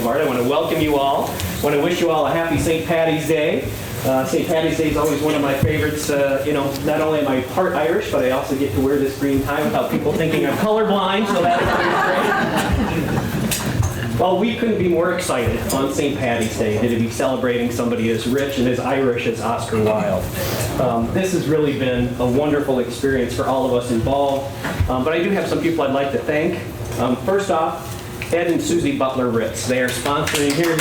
Art. I want to welcome you all. I want to wish you all a happy St. Paddy's Day. St. Paddy's Day is always one of my favorites. Not only am I part Irish, but I also get to wear this green tie without people thinking I'm colorblind, so that's always great. Well, we couldn't be more excited on St. Paddy's Day to be celebrating somebody as rich and as Irish as Oscar Wilde. This has really been a wonderful experience for all of us involved, but I do have some people I'd like to thank. First off, Ed and Susie Butler Ritz. They are sponsoring here.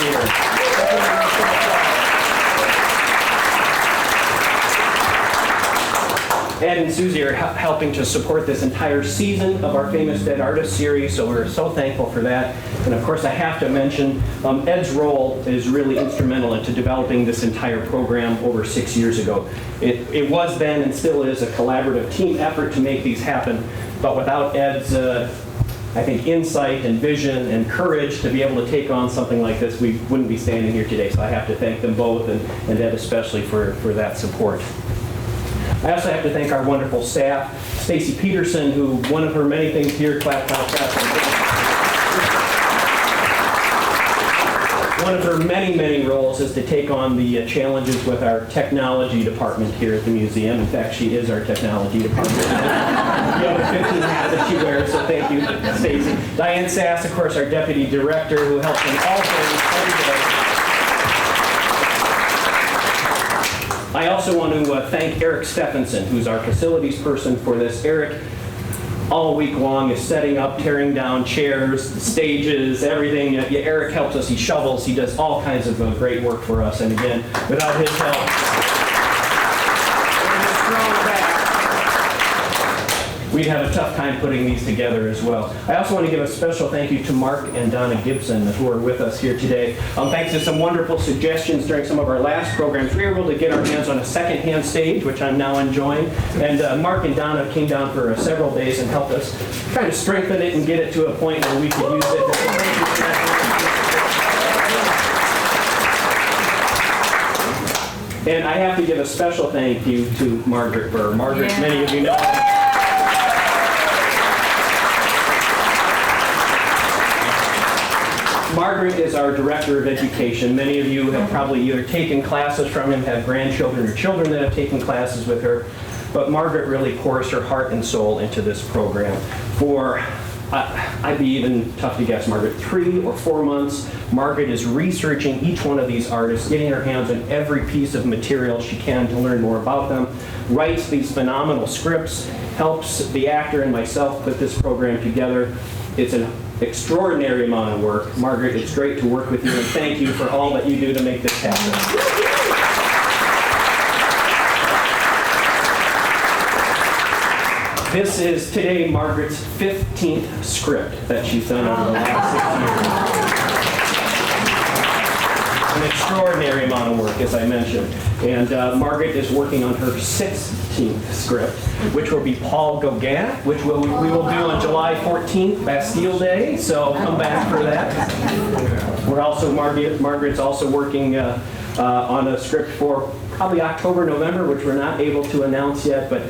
Ed and Susie are helping to support this entire season of our Famous Dead Artists series, so we're so thankful for that. And of course, I have to mention Ed's role is really instrumental into developing this entire program over 6 years ago. It was then and still is a collaborative team effort to make these happen, but without Ed's I think insight and vision and courage to be able to take on something like this, we wouldn't be standing here today. So I have to thank them both, and Ed especially for that support. I also have to thank our wonderful staff, Stacy Peterson, who one of her many things here, one of her many roles is to take on the challenges with our technology department here at the museum. In fact, she is our technology department. The other 15 hats that she wears, so thank you, Stacy. Diane Sass, of course, our deputy director, who helps in all things every day. I also want to thank Eric Stephenson, who's our facilities person for this. Eric, all week long, is setting up, tearing down chairs, stages, everything. Eric helps us. He shovels. He does all kinds of great work for us. And again, without his help, we'd have a tough time putting these together as well. I also want to give a special thank you to Mark and Donna Gibson, who are with us here today. Thanks to some wonderful suggestions during some of our last programs, we were able to get our hands on a second-hand stage, which I'm now enjoying. And Mark and Donna came down for several days and helped us try to strengthen it and get it to a point where we could use it. And I have to give a special thank you to Margaret Burr. Margaret, many of you know. Margaret is our Director of Education. Many of you have probably either taken classes from him, have grandchildren or children that have taken classes with her, but Margaret really pours her heart and soul into this program. For, I'd be even tough to guess, Margaret, 3 or 4 months, Margaret is researching each one of these artists, getting her hands on every piece of material she can to learn more about them, writes these phenomenal scripts, helps the actor and myself put this program together. It's an extraordinary amount of work. Margaret, it's great to work with you, and thank you for all that you do to make this happen. This is today Margaret's 15th script that she's done over the last 6 years. An extraordinary amount of work, as I mentioned. And Margaret is working on her 16th script, which will be Paul Gauguin, which we will do on July 14th, Bastille Day, so come back for that. We're also, Margaret's also working on a script for probably October, November, which we're not able to announce yet, but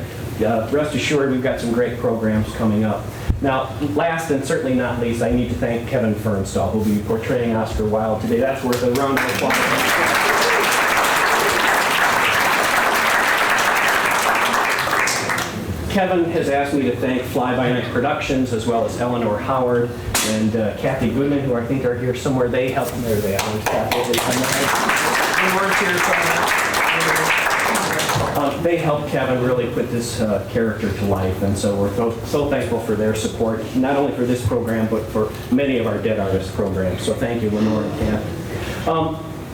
rest assured we've got some great programs coming up. Now, last and certainly not least, I need to thank Kevin Fernstall, who will be portraying Oscar Wilde today. That's worth a round of applause. Kevin has asked me to thank Fly By Night Productions, as well as Eleanor Howard and Kathy Goodman, who I think are here somewhere. They helped. There they are. They helped Kevin really put this character to life, and so we're so thankful for their support, not only for this program, but for many of our Dead Artists programs. So thank you, Lenore and Kathy.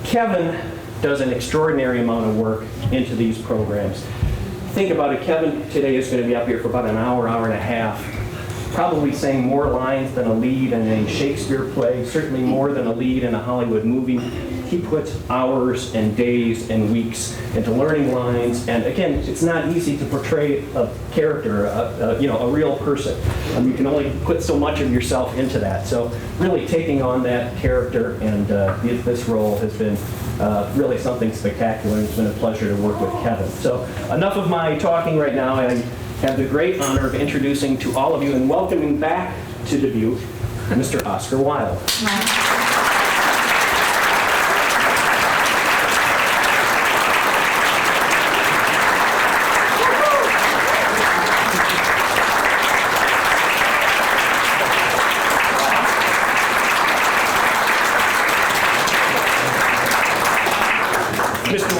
Kevin does an extraordinary amount of work into these programs. Think about it, Kevin today is going to be up here for about an hour and a half, probably saying more lines than a lead in a Shakespeare play, certainly more than a lead in a Hollywood movie. He puts hours and days and weeks into learning lines, and again, it's not easy to portray a character, a real person. You can only put so much of yourself into that. So really taking on that character and this role has been really something spectacular, and it's been a pleasure to work with Kevin. So enough of my talking right now. I have the great honor of introducing to all of you and welcoming back to Dubuque, Mr. Oscar Wilde.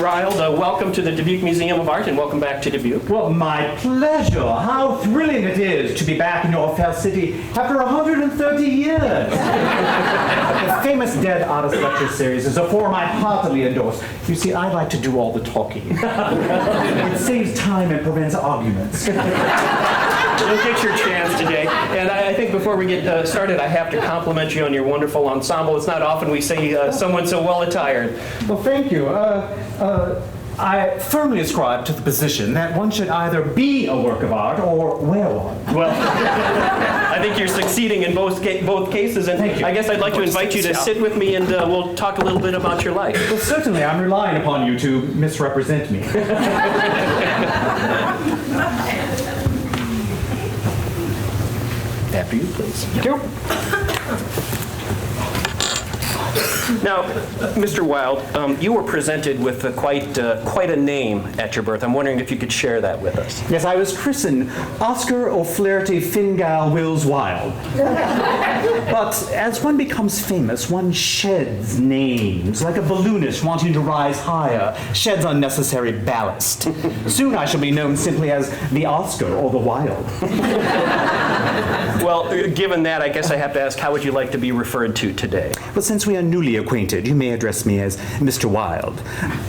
Wilde, welcome to the Dubuque Museum of Art and welcome back to Dubuque. Well, my pleasure. How thrilling it is to be back in your fair city after 130 years. The famous Dead Artist Lecture Series is a form I heartily endorse. You see, I like to do all the talking. It saves time and prevents arguments. You'll get your chance today. And I think before we get started, I have to compliment you on your wonderful ensemble. It's not often we see someone so well attired. Well, thank you. I firmly ascribe to the position that one should either be a work of art or wear one. Well, I think you're succeeding in both cases, and Thank you. I guess I'd like to invite you to sit with me and we'll talk a little bit about your life. Well, certainly, I'm relying upon you to misrepresent me. After you, please. Thank you. Now, Mr. Wilde, you were presented with quite a name at your birth. I'm wondering if you could share that with us. Yes, I was christened Oscar O'Flaherty Fingal Wills Wilde. But as one becomes famous, one sheds names, like a balloonist wanting to rise higher, sheds unnecessary ballast. Soon I shall be known simply as the Oscar or the Wilde. Well, given that, I guess I have to ask, how would you like to be referred to today? Well, since we are newly acquainted, you may address me as Mr. Wilde.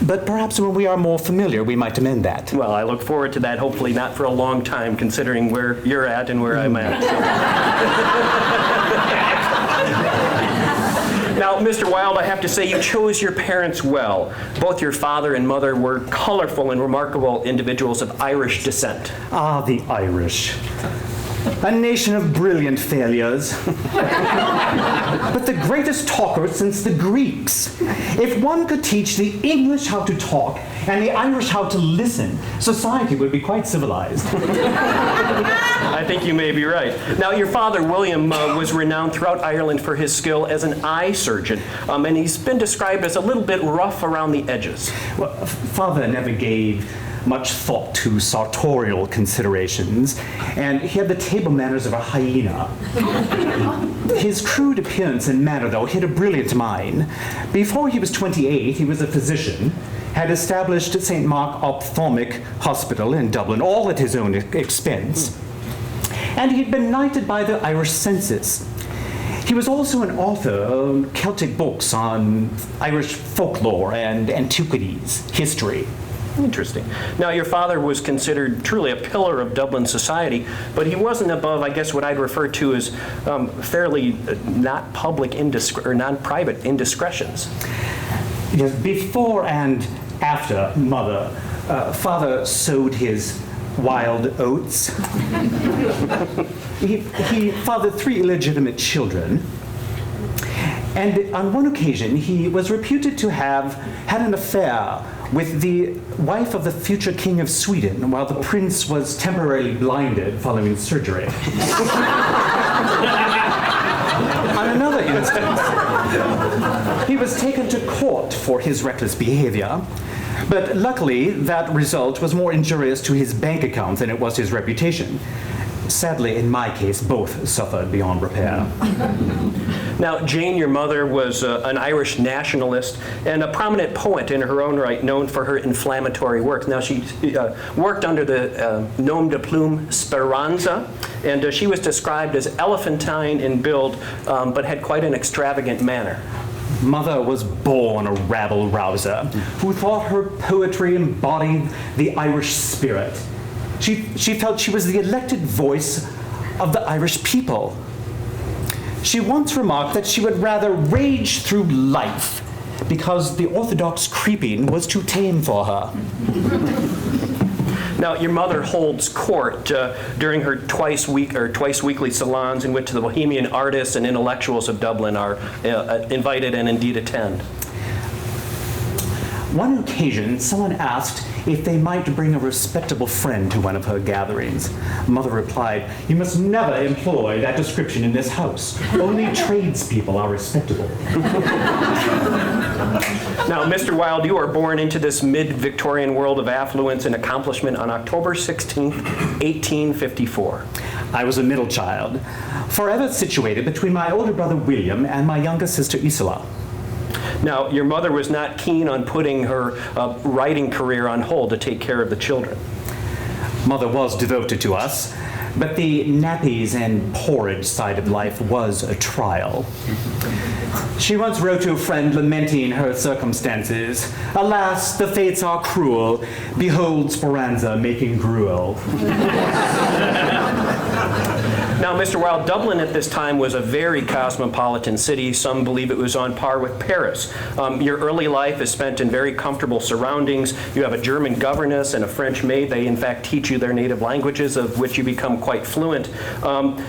But perhaps when we are more familiar, we might amend that. Well, I look forward to that, hopefully not for a long time, considering where you're at and where I'm at. Now, Mr. Wilde, I have to say you chose your parents well. Both your father and mother were colorful and remarkable individuals of Irish descent. Ah, the Irish. A nation of brilliant failures. But the greatest talkers since the Greeks. If one could teach the English how to talk and the Irish how to listen, society would be quite civilized. I think you may be right. Now, your father, William, was renowned throughout Ireland for his skill as an eye surgeon, and he's been described as a little bit rough around the edges. Well, father never gave much thought to sartorial considerations, and he had the table manners of a hyena. His crude appearance and manner, though, hid a brilliant mind. Before he was 28, he was a physician, had established St. Mark Ophthalmic Hospital in Dublin, all at his own expense, and he'd been knighted by the Irish census. He was also an author of Celtic books on Irish folklore and antiquities, history. Interesting. Now, your father was considered truly a pillar of Dublin society, but he wasn't above, I guess, what I'd refer to as fairly not public or non-private indiscretions. Yes, before and after mother, father sowed his wild oats. He fathered 3 illegitimate children. And on one occasion, he was reputed to have had an affair with the wife of the future king of Sweden while the prince was temporarily blinded following surgery. On another instance, he was taken to court for his reckless behavior, but luckily that result was more injurious to his bank account than it was his reputation. Sadly, in my case, both suffered beyond repair. Now, Jane, your mother, was an Irish nationalist and a prominent poet in her own right, known for her inflammatory work. Now, she worked under the nom de plume Speranza, and she was described as elephantine in build, but had quite an extravagant manner. Mother was born a rabble-rouser who thought her poetry embodied the Irish spirit. She felt she was the elected voice of the Irish people. She once remarked that she would rather rage through life because the orthodox creeping was too tame for her. Now, your mother holds court during her twice weekly salons in which the bohemian artists and intellectuals of Dublin are invited and indeed attend. One occasion, someone asked if they might bring a respectable friend to one of her gatherings. Mother replied, "You must never employ that description in this house. Only tradespeople are respectable." Now, Mr. Wilde, you are born into this mid-Victorian world of affluence and accomplishment on October 16th, 1854. I was a middle child, forever situated between my older brother William and my younger sister Isola. Now, your mother was not keen on putting her writing career on hold to take care of the children. Mother was devoted to us, but the nappies and porridge side of life was a trial. She once wrote to a friend lamenting her circumstances, "Alas, the fates are cruel. Behold Speranza making gruel." Now, Mr. Wilde, Dublin at this time was a very cosmopolitan city. Some believe it was on par with Paris. Your early life is spent in very comfortable surroundings. You have a German governess and a French maid. They, in fact, teach you their native languages, of which you become quite fluent.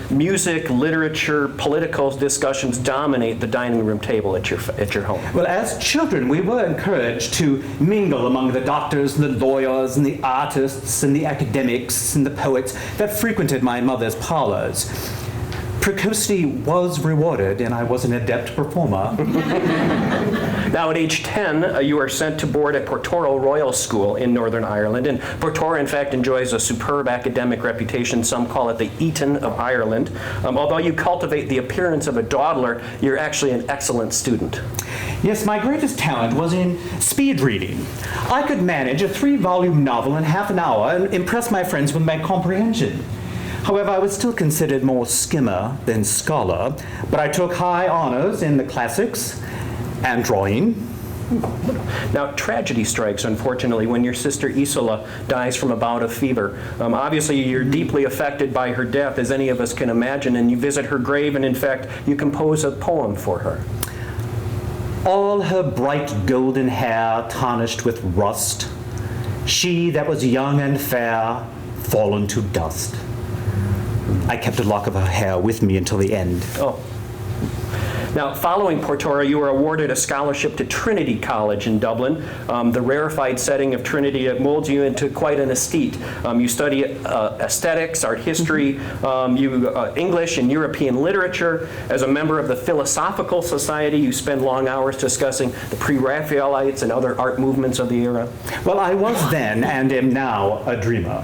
Music, literature, political discussions dominate the dining room table at your home. Well, as children, we were encouraged to mingle among the doctors and the lawyers and the artists and the academics and the poets that frequented my mother's parlors. Precocity was rewarded, and I was an adept performer. Now, at age 10, you are sent to board at Portoro Royal School in Northern Ireland. And Portoro, in fact, enjoys a superb academic reputation. Some call it the Eton of Ireland. Although you cultivate the appearance of a dawdler, you're actually an excellent student. Yes, my greatest talent was in speed reading. I could manage a 3-volume novel in half an hour and impress my friends with my comprehension. However, I was still considered more skimmer than scholar, but I took high honors in the classics and drawing. Now, tragedy strikes, unfortunately, when your sister Isola dies from a bout of fever. Obviously, you're deeply affected by her death, as any of us can imagine, and you visit her grave, and in fact, you compose a poem for her. All her bright golden hair tarnished with rust, she that was young and fair, fallen to dust. I kept a lock of her hair with me until the end. Oh. Now, following Portoro, you were awarded a scholarship to Trinity College in Dublin. The rarefied setting of Trinity molds you into quite an aesthete. You study aesthetics, art history, English and European literature. As a member of the Philosophical Society, you spend long hours discussing the Pre-Raphaelites and other art movements of the era. Well, I was then and am now a dreamer.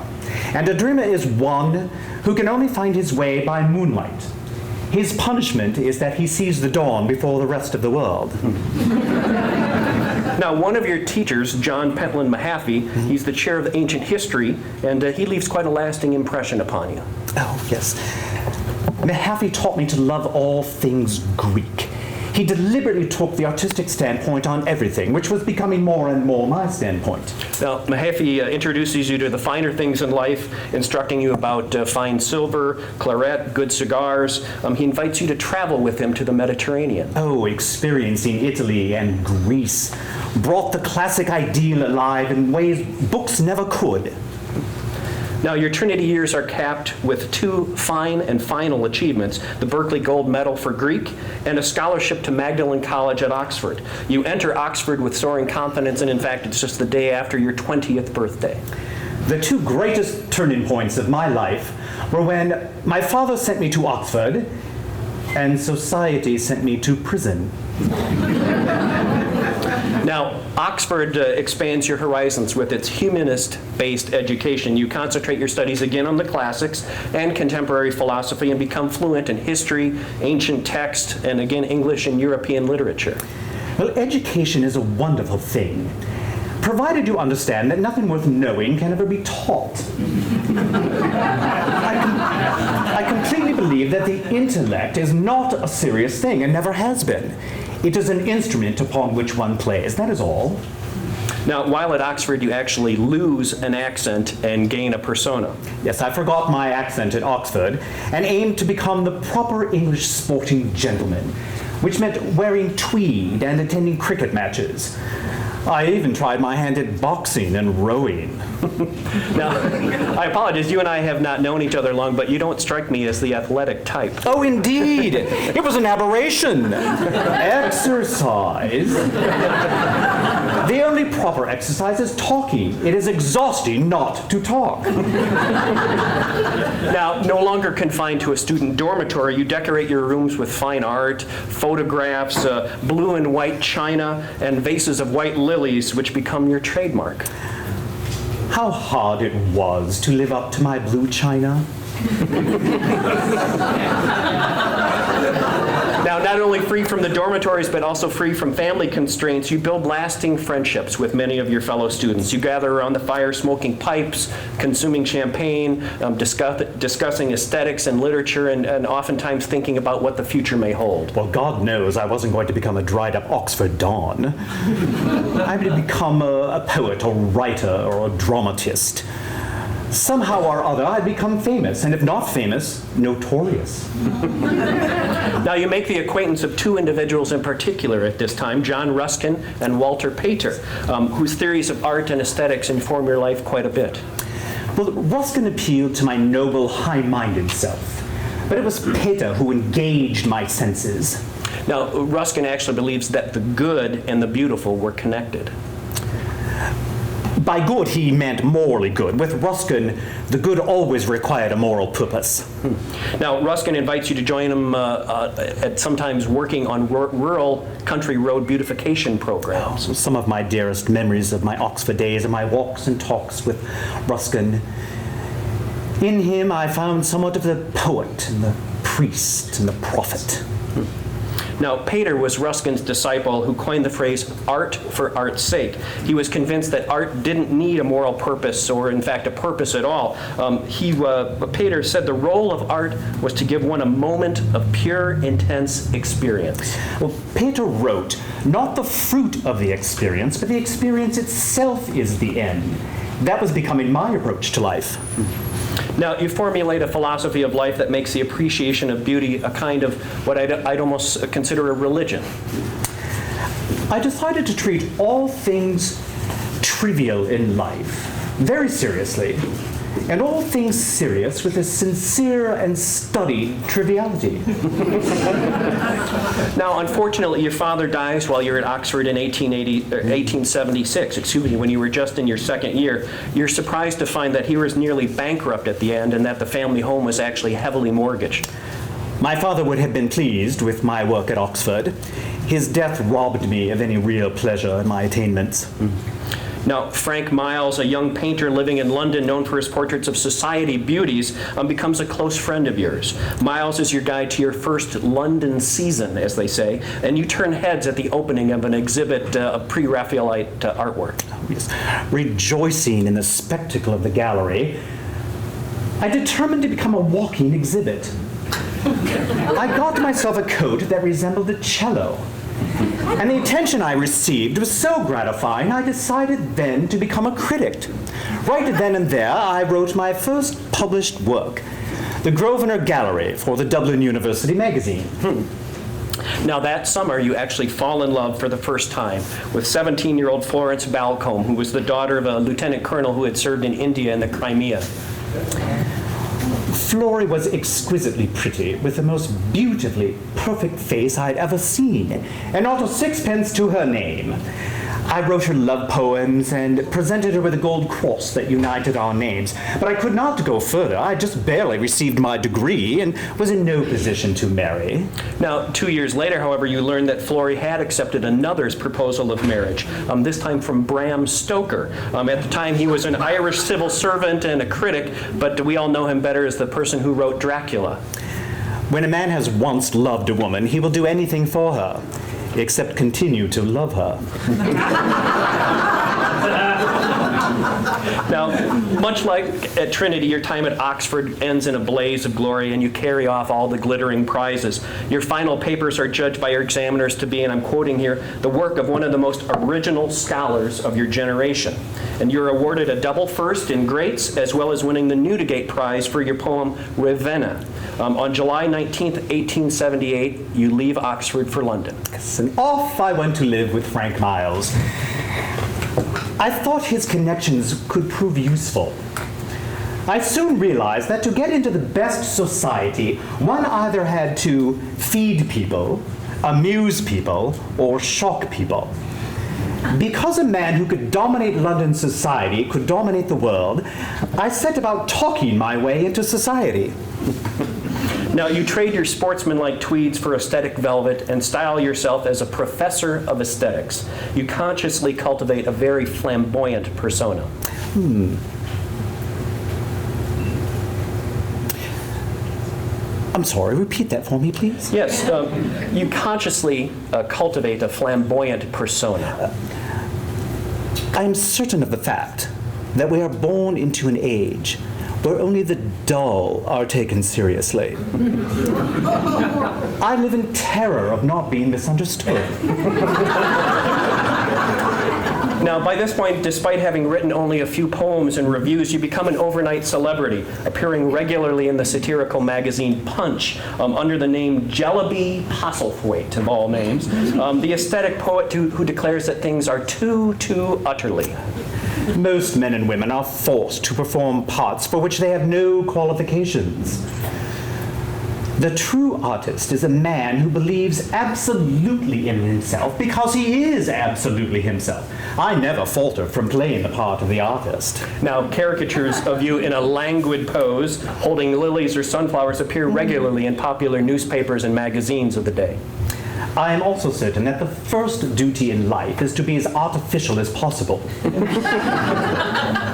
And a dreamer is one who can only find his way by moonlight. His punishment is that he sees the dawn before the rest of the world. Now, one of your teachers, John Pentland Mahaffey, he's the chair of ancient history, and he leaves quite a lasting impression upon you. Oh, yes. Mahaffey taught me to love all things Greek. He deliberately took the artistic standpoint on everything, which was becoming more and more my standpoint. Now, Mahaffey introduces you to the finer things in life, instructing you about fine silver, claret, good cigars. He invites you to travel with him to the Mediterranean. Oh, experiencing Italy and Greece brought the classic ideal alive in ways books never could. Now, your Trinity years are capped with 2 fine and final achievements, the Berkeley Gold Medal for Greek and a scholarship to Magdalen College at Oxford. You enter Oxford with soaring confidence, and in fact, it's just the day after your 20th birthday. The 2 greatest turning points of my life were when my father sent me to Oxford and society sent me to prison. Now, Oxford expands your horizons with its humanist-based education. You concentrate your studies again on the classics and contemporary philosophy and become fluent in history, ancient text, and again, English and European literature. Well, education is a wonderful thing, provided you understand that nothing worth knowing can ever be taught. I completely believe that the intellect is not a serious thing and never has been. It is an instrument upon which one plays, that is all. Now, while at Oxford, you actually lose an accent and gain a persona. Yes, I forgot my accent at Oxford and aimed to become the proper English sporting gentleman, which meant wearing tweed and attending cricket matches. I even tried my hand at boxing and rowing. Now, I apologize, you and I have not known each other long, but you don't strike me as the athletic type. Oh, indeed! It was an aberration. Exercise. The only proper exercise is talking. It is exhausting not to talk. Now, no longer confined to a student dormitory, you decorate your rooms with fine art, photographs, blue and white china, and vases of white lilies, which become your trademark. How hard it was to live up to my blue china. Now, not only free from the dormitories, but also free from family constraints, you build lasting friendships with many of your fellow students. You gather around the fire smoking pipes, consuming champagne, discussing aesthetics and literature, and oftentimes thinking about what the future may hold. Well, God knows I wasn't going to become a dried-up Oxford Don. I would become a poet or writer or a dramatist. Somehow or other, I'd become famous, and if not famous, notorious. Now, you make the acquaintance of two individuals in particular at this time, John Ruskin and Walter Pater, whose theories of art and aesthetics inform your life quite a bit. Well, Ruskin appealed to my noble, high-minded self, but it was Pater who engaged my senses. Now, Ruskin actually believes that the good and the beautiful were connected. By good, he meant morally good. With Ruskin, the good always required a moral purpose. Now, Ruskin invites you to join him at sometimes working on rural country road beautification programs. So some of my dearest memories of my Oxford days are my walks and talks with Ruskin. In him, I found somewhat of the poet and the priest and the prophet. Now, Pater was Ruskin's disciple who coined the phrase art for art's sake. He was convinced that art didn't need a moral purpose or, in fact, a purpose at all. Pater said the role of art was to give one a moment of pure, intense experience. Well, Pater wrote, not the fruit of the experience, but the experience itself is the end. That was becoming my approach to life. Now, you formulate a philosophy of life that makes the appreciation of beauty a kind of what I'd almost consider a religion. I decided to treat all things trivial in life very seriously, and all things serious with a sincere and studied triviality. Now, unfortunately, your father dies while you're at Oxford in 1876, when you were just in your second year. You're surprised to find that he was nearly bankrupt at the end and that the family home was actually heavily mortgaged. My father would have been pleased with my work at Oxford. His death robbed me of any real pleasure in my attainments. Now, Frank Miles, a young painter living in London known for his portraits of society beauties, becomes a close friend of yours. Miles is your guide to your first London season, as they say, and you turn heads at the opening of an exhibit of pre-Raphaelite artwork. Yes. Rejoicing in the spectacle of the gallery, I determined to become a walking exhibit. I got myself a coat that resembled a cello. And the attention I received was so gratifying, I decided then to become a critic. Right then and there, I wrote my first published work, The Grosvenor Gallery, for the Dublin University magazine. Now, that summer, you actually fall in love for the first time with 17-year-old Florence Balcombe, who was the daughter of a lieutenant colonel who had served in India and the Crimea. Florrie was exquisitely pretty, with the most beautifully perfect face I'd ever seen, and not a sixpence to her name. I wrote her love poems and presented her with a gold cross that united our names, but I could not go further. I just barely received my degree and was in no position to marry. Now, 2 years later, however, you learned that Florrie had accepted another's proposal of marriage, this time from Bram Stoker. At the time, he was an Irish civil servant and a critic, but we all know him better as the person who wrote Dracula. When a man has once loved a woman, he will do anything for her, except continue to love her. Now, much like at Trinity, your time at Oxford ends in a blaze of glory and you carry off all the glittering prizes. Your final papers are judged by your examiners to be, and I'm quoting here, the work of one of the most original scholars of your generation. And you're awarded a double first in Greats, as well as winning the Newdigate Prize for your poem Ravenna. On July 19th, 1878, you leave Oxford for London. And off I went to live with Frank Miles. I thought his connections could prove useful. I soon realized that to get into the best society, one either had to feed people, amuse people, or shock people. Because a man who could dominate London society could dominate the world, I set about talking my way into society. Now, you trade your sportsmanlike tweeds for aesthetic velvet and style yourself as a professor of aesthetics. You consciously cultivate a very flamboyant persona. I'm sorry, repeat that for me, please. Yes, you consciously cultivate a flamboyant persona. I am certain of the fact that we are born into an age where only the dull are taken seriously. I live in terror of not being misunderstood. Now, by this point, despite having written only a few poems and reviews, you become an overnight celebrity, appearing regularly in the satirical magazine Punch under the name Jellyby Postlethwaite, of all names, the aesthetic poet who declares that things are too utterly. Most men and women are forced to perform parts for which they have no qualifications. The true artist is a man who believes absolutely in himself because he is absolutely himself. I never falter from playing the part of the artist. Now, caricatures of you in a languid pose, holding lilies or sunflowers, appear regularly in popular newspapers and magazines of the day. I am also certain that the first duty in life is to be as artificial as possible.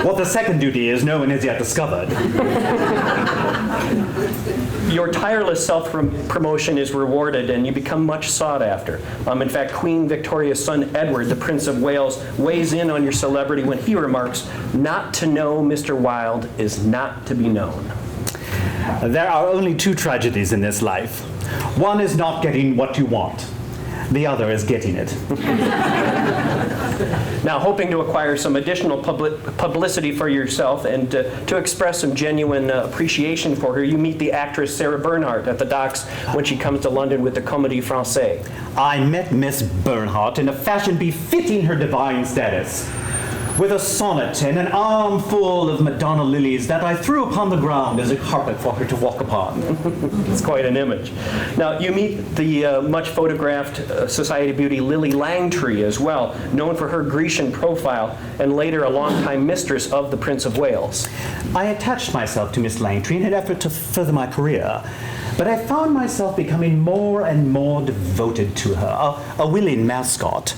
What the second duty is, no one has yet discovered. Your tireless self-promotion is rewarded and you become much sought after. In fact, Queen Victoria's son Edward, the Prince of Wales, weighs in on your celebrity when he remarks, "Not to know Mr. Wilde is not to be known." There are only two tragedies in this life. One is not getting what you want. The other is getting it. Now, hoping to acquire some additional publicity for yourself and to express some genuine appreciation for her, you meet the actress Sarah Bernhardt at the docks when she comes to London with the Comédie Française. I met Miss Bernhardt in a fashion befitting her divine status, with a sonnet and an armful of Madonna lilies that I threw upon the ground as a carpet for her to walk upon. It's quite an image. Now, you meet the much photographed society beauty Lily Langtry as well, known for her Grecian profile and later a longtime mistress of the Prince of Wales. I attached myself to Miss Langtry in an effort to further my career, but I found myself becoming more and more devoted to her, a willing mascot.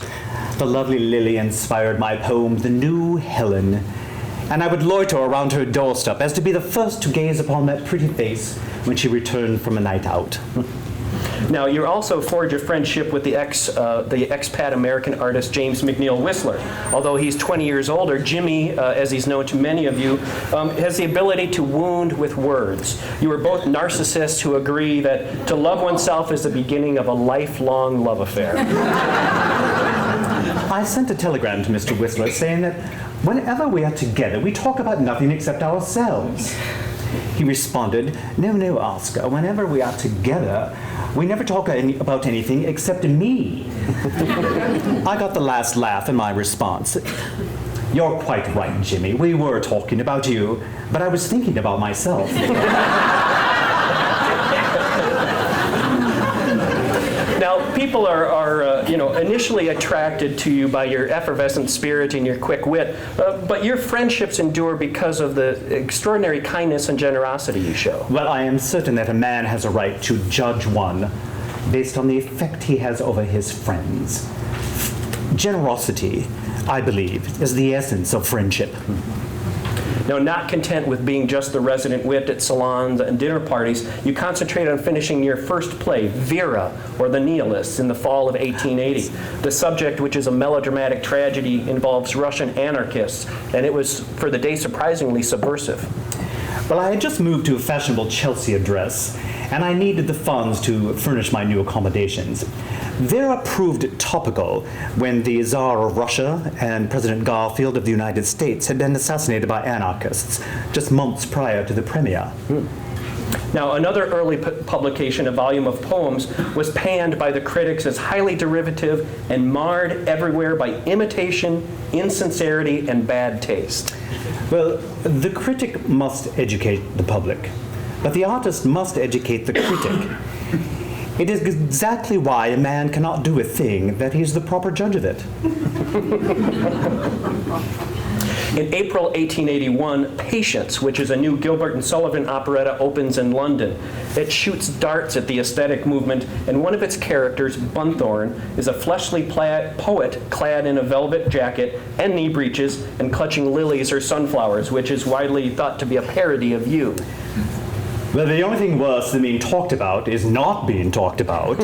The lovely Lily inspired my poem, The New Helen, and I would loiter around her doorstep as to be the first to gaze upon that pretty face when she returned from a night out. Now, you also forge a friendship with the expat American artist James McNeill Whistler. Although he's 20 years older, Jimmy, as he's known to many of you, has the ability to wound with words. You are both narcissists who agree that to love oneself is the beginning of a lifelong love affair. I sent a telegram to Mr. Whistler saying that whenever we are together, we talk about nothing except ourselves. He responded, No, Oscar, whenever we are together, we never talk about anything except me. I got the last laugh in my response. You're quite right, Jimmy. We were talking about you, but I was thinking about myself. Now, people are initially attracted to you by your effervescent spirit and your quick wit, but your friendships endure because of the extraordinary kindness and generosity you show. Well, I am certain that a man has a right to judge one based on the effect he has over his friends. Generosity, I believe, is the essence of friendship. Now, not content with being just the resident wit at salons and dinner parties, you concentrate on finishing your first play, Vera, or The Nihilists, in the fall of 1880. The subject, which is a melodramatic tragedy, involves Russian anarchists, and it was, for the day, surprisingly subversive. Well, I had just moved to a fashionable Chelsea address, and I needed the funds to furnish my new accommodations. Vera proved topical when the Tsar of Russia and President Garfield of the United States had been assassinated by anarchists just months prior to the premiere. Now, another early publication, a volume of poems, was panned by the critics as highly derivative and marred everywhere by imitation, insincerity, and bad taste. Well, the critic must educate the public, but the artist must educate the critic. It is exactly why a man cannot do a thing that he's the proper judge of it. In April 1881, Patience, which is a new Gilbert and Sullivan operetta, opens in London. It shoots darts at the aesthetic movement, and one of its characters, Bunthorne, is a fleshly poet clad in a velvet jacket and knee breeches and clutching lilies or sunflowers, which is widely thought to be a parody of you. Well, the only thing worse than being talked about is not being talked about.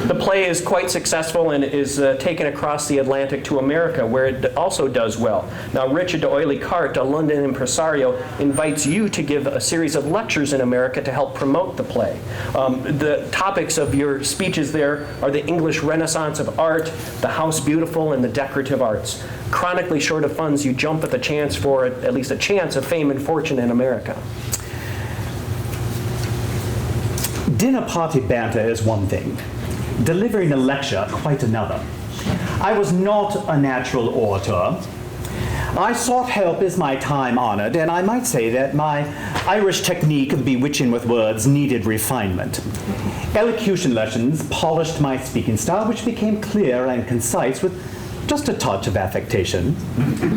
The play is quite successful and is taken across the Atlantic to America, where it also does well. Now, Richard de Oily-Carte, a London impresario, invites you to give a series of lectures in America to help promote the play. The topics of your speeches there are the English Renaissance of art, the House Beautiful, and the decorative arts. Chronically short of funds, you jump at the chance for at least a chance of fame and fortune in America. Dinner party banter is one thing. Delivering a lecture, quite another. I was not a natural orator. I sought help as my time honored, and I might say that my Irish technique of bewitching with words needed refinement. Elocution lessons polished my speaking style, which became clear and concise with just a touch of affectation.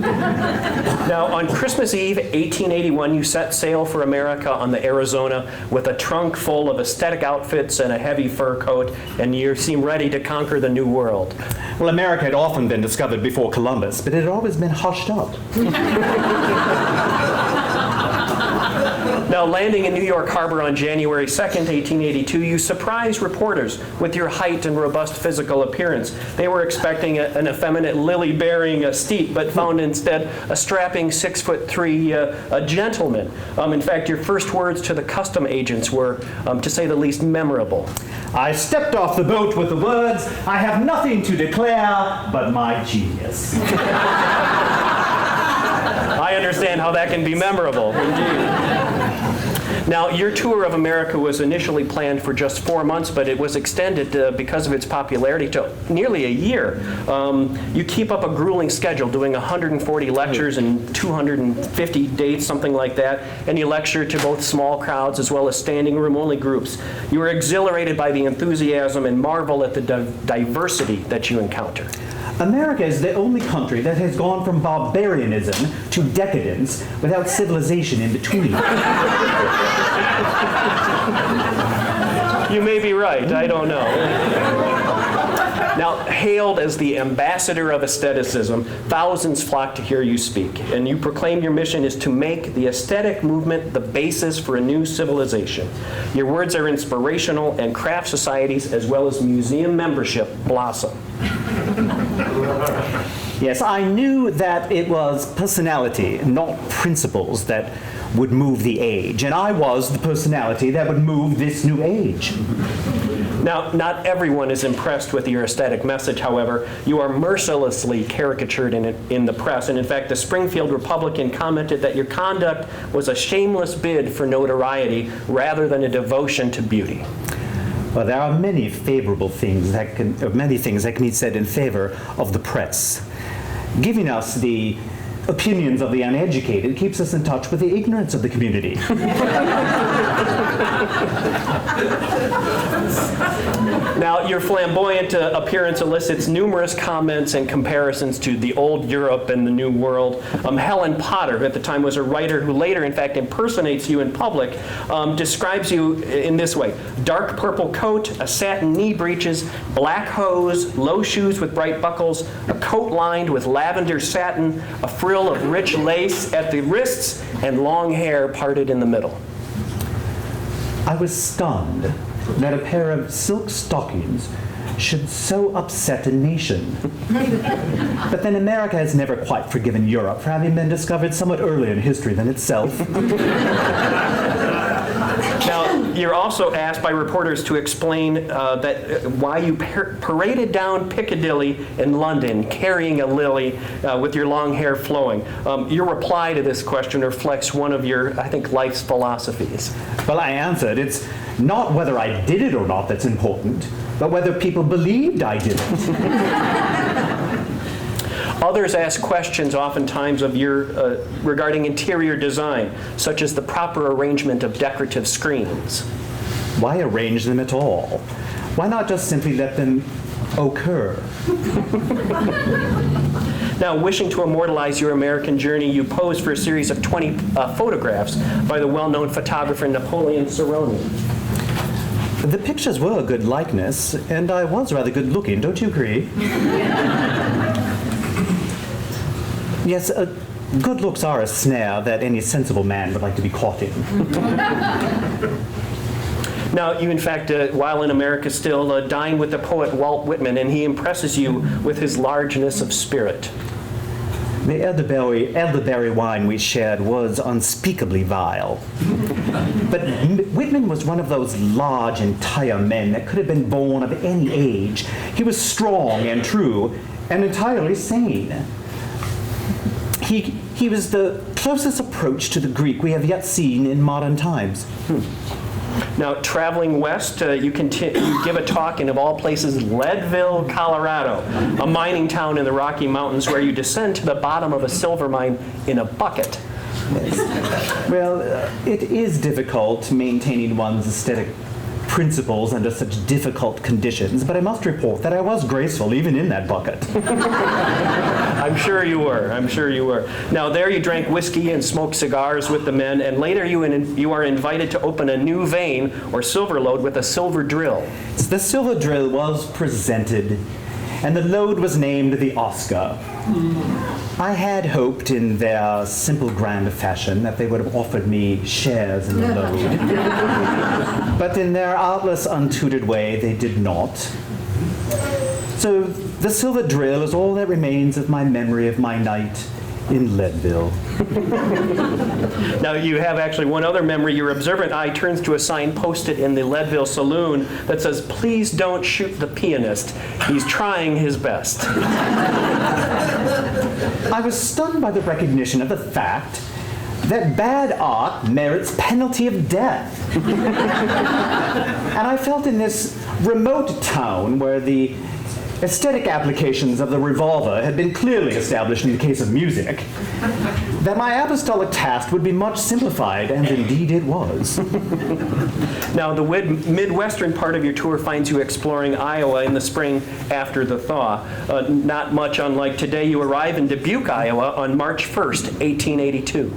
Now, on Christmas Eve, 1881, you set sail for America on the Arizona with a trunk full of aesthetic outfits and a heavy fur coat, and you seem ready to conquer the New World. Well, America had often been discovered before Columbus, but it had always been hushed up. Now, landing in New York Harbor on January 2nd, 1882, you surprised reporters with your height and robust physical appearance. They were expecting an effeminate lily-bearing steed, but found instead a strapping 6'3" gentleman. In fact, your first words to the custom agents were, to say the least, memorable. I stepped off the boat with the words, "I have nothing to declare but my genius." I understand how that can be memorable, indeed. Now, your tour of America was initially planned for just 4 months, but it was extended because of its popularity to nearly a year. You keep up a grueling schedule, doing 140 lectures and 250 dates, something like that, and you lecture to both small crowds as well as standing room only groups. You are exhilarated by the enthusiasm and marvel at the diversity that you encounter. America is the only country that has gone from barbarianism to decadence without civilization in between. You may be right, I don't know. Now, hailed as the ambassador of aestheticism, thousands flock to hear you speak, and you proclaim your mission is to make the aesthetic movement the basis for a new civilization. Your words are inspirational, and craft societies as well as museum membership blossom. Yes, I knew that it was personality, not principles, that would move the age, and I was the personality that would move this new age. Now, not everyone is impressed with your aesthetic message, however. You are mercilessly caricatured in the press, and in fact, the Springfield Republican commented that your conduct was a shameless bid for notoriety rather than a devotion to beauty. Well, there are many things that can be said in favor of the press. Giving us the opinions of the uneducated keeps us in touch with the ignorance of the community. Now, your flamboyant appearance elicits numerous comments and comparisons to the old Europe and the New World. Helen Potter, who at the time was a writer who later, in fact, impersonates you in public, describes you in this way: dark purple coat, a satin knee breeches, black hose, low shoes with bright buckles, a coat lined with lavender satin, a frill of rich lace at the wrists, and long hair parted in the middle. I was stunned that a pair of silk stockings should so upset a nation. But then America has never quite forgiven Europe for having been discovered somewhat earlier in history than itself. Now, you're also asked by reporters to explain why you paraded down Piccadilly in London carrying a lily with your long hair flowing. Your reply to this question reflects one of your, I think, life's philosophies. Well, I answered, it's not whether I did it or not that's important, but whether people believed I did it. Others ask questions oftentimes of your regarding interior design, such as the proper arrangement of decorative screens. Why arrange them at all? Why not just simply let them occur? Now, wishing to immortalize your American journey, you posed for a series of 20 photographs by the well-known photographer Napoleon Cerrone. The pictures were a good likeness, and I was rather good looking, don't you agree? Yes, good looks are a snare that any sensible man would like to be caught in. Now, you in fact, while in America still, dine with the poet Walt Whitman, and he impresses you with his largeness of spirit. The elderberry wine we shared was unspeakably vile. But Whitman was one of those large, entire men that could have been born of any age. He was strong and true, and entirely sane. He was the closest approach to the Greek we have yet seen in modern times. Now, traveling west, you give a talk in, of all places, Leadville, Colorado, a mining town in the Rocky Mountains where you descend to the bottom of a silver mine in a bucket. Well, it is difficult maintaining one's aesthetic principles under such difficult conditions, but I must report that I was graceful even in that bucket. I'm sure you were. I'm sure you were. Now, there you drank whiskey and smoked cigars with the men, and later you are invited to open a new vein or silver lode with a silver drill. The silver drill was presented, and the lode was named the Oscar. I had hoped in their simple grand fashion that they would have offered me shares in the lode. But in their artless, untutored way, they did not. So the silver drill is all that remains of my memory of my night in Leadville. Now, you have actually one other memory. Your observant eye turns to a sign posted in the Leadville saloon that says, "Please don't shoot the pianist. He's trying his best." I was stunned by the recognition of the fact that bad art merits penalty of death. And I felt in this remote town where the aesthetic applications of the revolver had been clearly established in the case of music, that my apostolic task would be much simplified, and indeed it was. Now, the Midwestern part of your tour finds you exploring Iowa in the spring after the thaw. Not much unlike today, you arrive in Dubuque, Iowa on March 1st, 1882.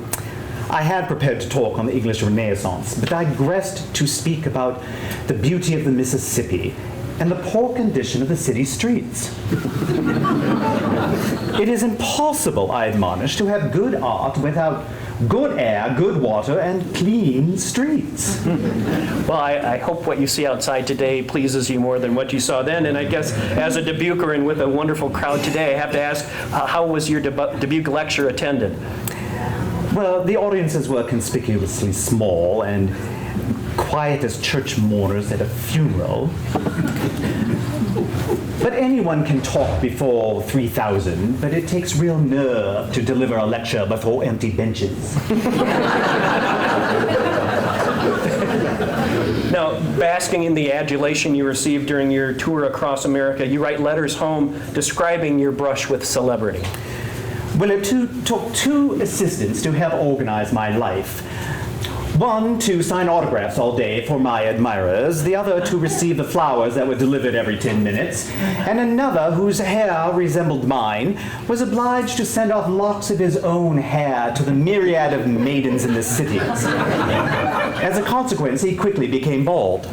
I had prepared to talk on the English Renaissance, but digressed to speak about the beauty of the Mississippi and the poor condition of the city streets. It is impossible, I admonish, to have good art without good air, good water, and clean streets. Well, I hope what you see outside today pleases you more than what you saw then. And I guess as a Dubuquer and with a wonderful crowd today, I have to ask, how was your Dubuque lecture attended? Well, the audiences were conspicuously small and quiet as church mourners at a funeral. But anyone can talk before 3,000, but it takes real nerve to deliver a lecture before empty benches. Now, basking in the adulation you received during your tour across America, you write letters home describing your brush with celebrity. Well, it took two assistants to help organize my life. One to sign autographs all day for my admirers, the other to receive the flowers that were delivered every 10 minutes, and another whose hair resembled mine was obliged to send off locks of his own hair to the myriad of maidens in the cities. As a consequence, he quickly became bald.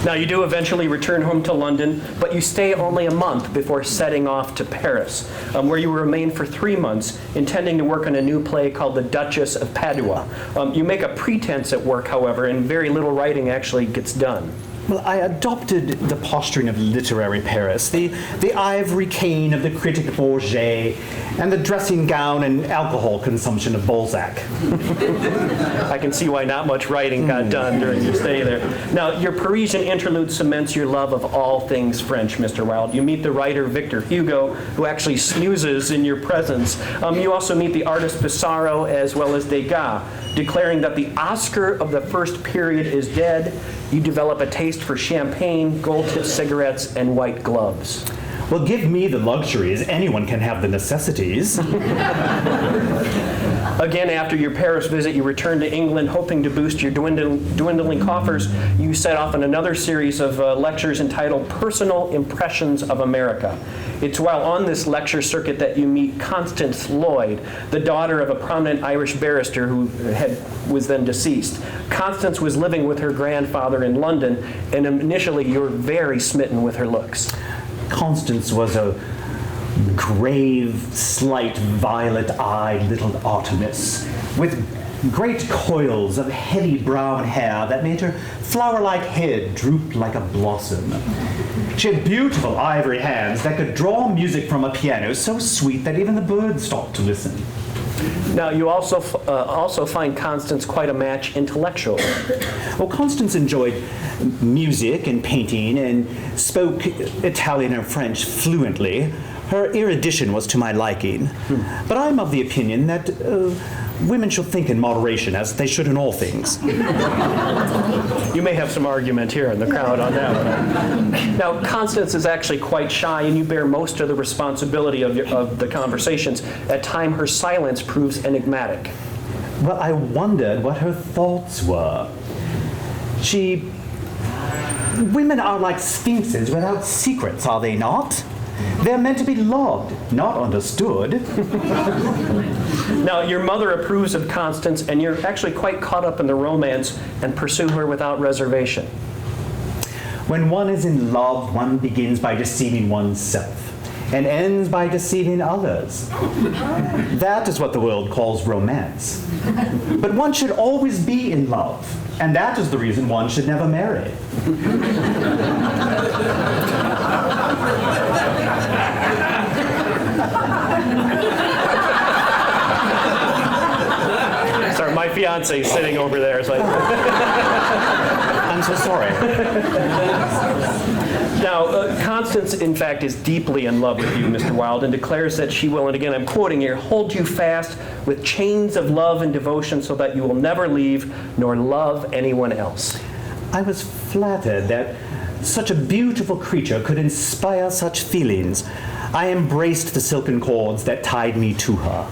Now, you do eventually return home to London, but you stay only a month before setting off to Paris, where you remain for 3 months, intending to work on a new play called The Duchess of Padua. You make a pretense at work, however, and very little writing actually gets done. Well, I adopted the posturing of literary Paris, the ivory cane of the critic Bourget, and the dressing gown and alcohol consumption of Balzac. I can see why not much writing got done during your stay there. Now, your Parisian interlude cements your love of all things French, Mr. Wilde. You meet the writer Victor Hugo, who actually snoozes in your presence. You also meet the artist Pissarro as well as Degas, declaring that the Oscar of the first period is dead. You develop a taste for champagne, gold-tipped cigarettes, and white gloves. Well, give me the luxuries. Anyone can have the necessities. Again, after your Paris visit, you return to England, hoping to boost your dwindling coffers. You set off on another series of lectures entitled Personal Impressions of America. It's while on this lecture circuit that you meet Constance Lloyd, the daughter of a prominent Irish barrister who was then deceased. Constance was living with her grandfather in London, and initially you were very smitten with her looks. Constance was a grave, slight, violet-eyed little Artemis, with great coils of heavy brown hair that made her flower-like head droop like a blossom. She had beautiful ivory hands that could draw music from a piano so sweet that even the birds stopped to listen. Now, you also find Constance quite a match intellectually. Well, Constance enjoyed music and painting and spoke Italian and French fluently. Her erudition was to my liking. But I'm of the opinion that women should think in moderation, as they should in all things. You may have some argument here in the crowd on that one. Now, Constance is actually quite shy, and you bear most of the responsibility of the conversations. At times, her silence proves enigmatic. Well, I wondered what her thoughts were. Women are like sphinxes without secrets, are they not? They're meant to be loved, not understood. Now, your mother approves of Constance, and you're actually quite caught up in the romance and pursue her without reservation. When one is in love, one begins by deceiving oneself and ends by deceiving others. That is what the world calls romance. But one should always be in love, and that is the reason one should never marry. Sorry, my fiance is sitting over there. It's like I'm so sorry. Now, Constance, in fact, is deeply in love with you, Mr. Wilde, and declares that she will, and again, I'm quoting here, hold you fast with chains of love and devotion so that you will never leave nor love anyone else. I was flattered that such a beautiful creature could inspire such feelings. I embraced the silken cords that tied me to her.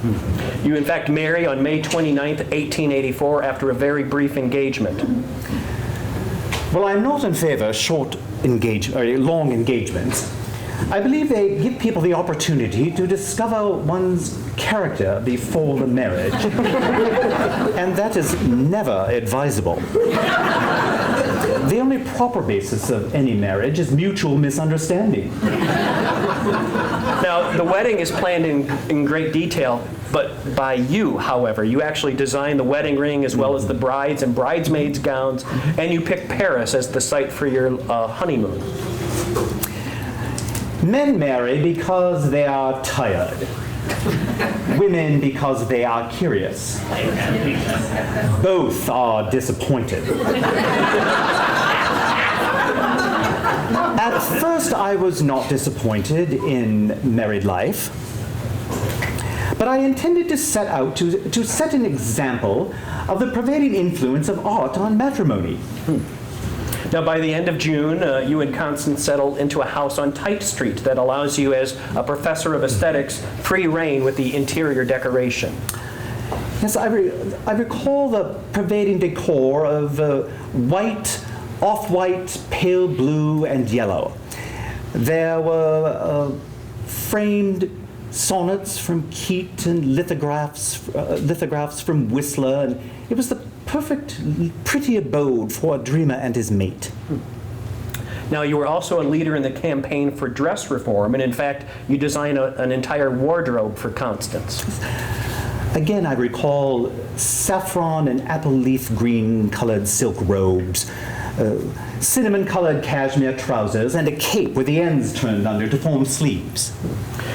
You, in fact, marry on May 29th, 1884, after a very brief engagement. Well, I'm not in favor of long engagements. I believe they give people the opportunity to discover one's character before the marriage, and that is never advisable. The only proper basis of any marriage is mutual misunderstanding. Now, the wedding is planned in great detail, but by you, however. You actually design the wedding ring as well as the bride's and bridesmaids' gowns, and you pick Paris as the site for your honeymoon. Men marry because they are tired. Women because they are curious. Both are disappointed. At first, I was not disappointed in married life, but I intended to set out to set an example of the prevailing influence of art on matrimony. Now, by the end of June, you and Constance settle into a house on Tite Street that allows you, as a professor of aesthetics, free reign with the interior decoration. Yes, I recall the pervading decor of white, off-white, pale blue, and yellow. There were framed sonnets from Keats and lithographs from Whistler, and it was the perfect, pretty abode for a dreamer and his mate. Now, you were also a leader in the campaign for dress reform, and in fact, you designed an entire wardrobe for Constance. Again, I recall saffron and apple leaf green colored silk robes, cinnamon colored cashmere trousers, and a cape with the ends turned under to form sleeves.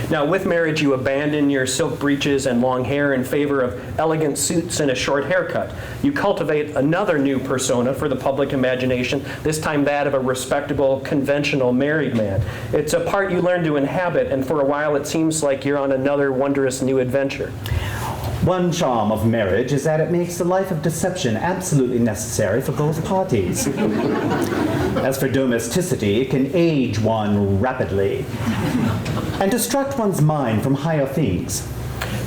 Now, with marriage, you abandon your silk breeches and long hair in favor of elegant suits and a short haircut. You cultivate another new persona for the public imagination, this time that of a respectable, conventional married man. It's a part you learn to inhabit, and for a while it seems like you're on another wondrous new adventure. One charm of marriage is that it makes the life of deception absolutely necessary for both parties. As for domesticity, it can age one rapidly and distract one's mind from higher things.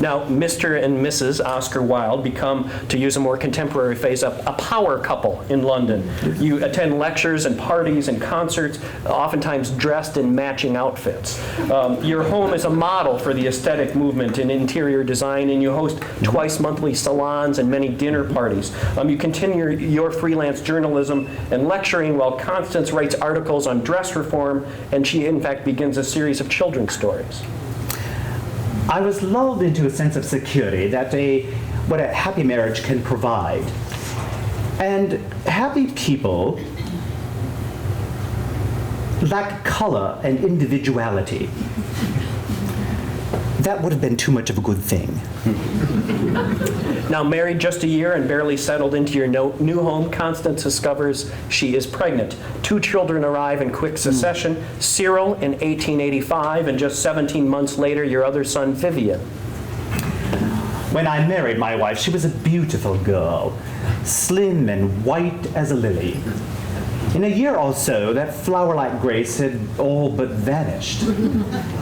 Now, Mr. and Mrs. Oscar Wilde become, to use a more contemporary phrase, a power couple in London. You attend lectures and parties and concerts, oftentimes dressed in matching outfits. Your home is a model for the aesthetic movement in interior design, and you host twice monthly salons and many dinner parties. You continue your freelance journalism and lecturing while Constance writes articles on dress reform, and she, in fact, begins a series of children's stories. I was lulled into a sense of security that what a happy marriage can provide. And happy people lack color and individuality. That would have been too much of a good thing. Now married just a year and barely settled into your new home, Constance discovers she is pregnant. 2 children arrive in quick succession, Cyril in 1885, and just 17 months later, your other son, Vivian. When I married my wife, she was a beautiful girl, slim and white as a lily. In a year or so, that flower-like grace had all but vanished.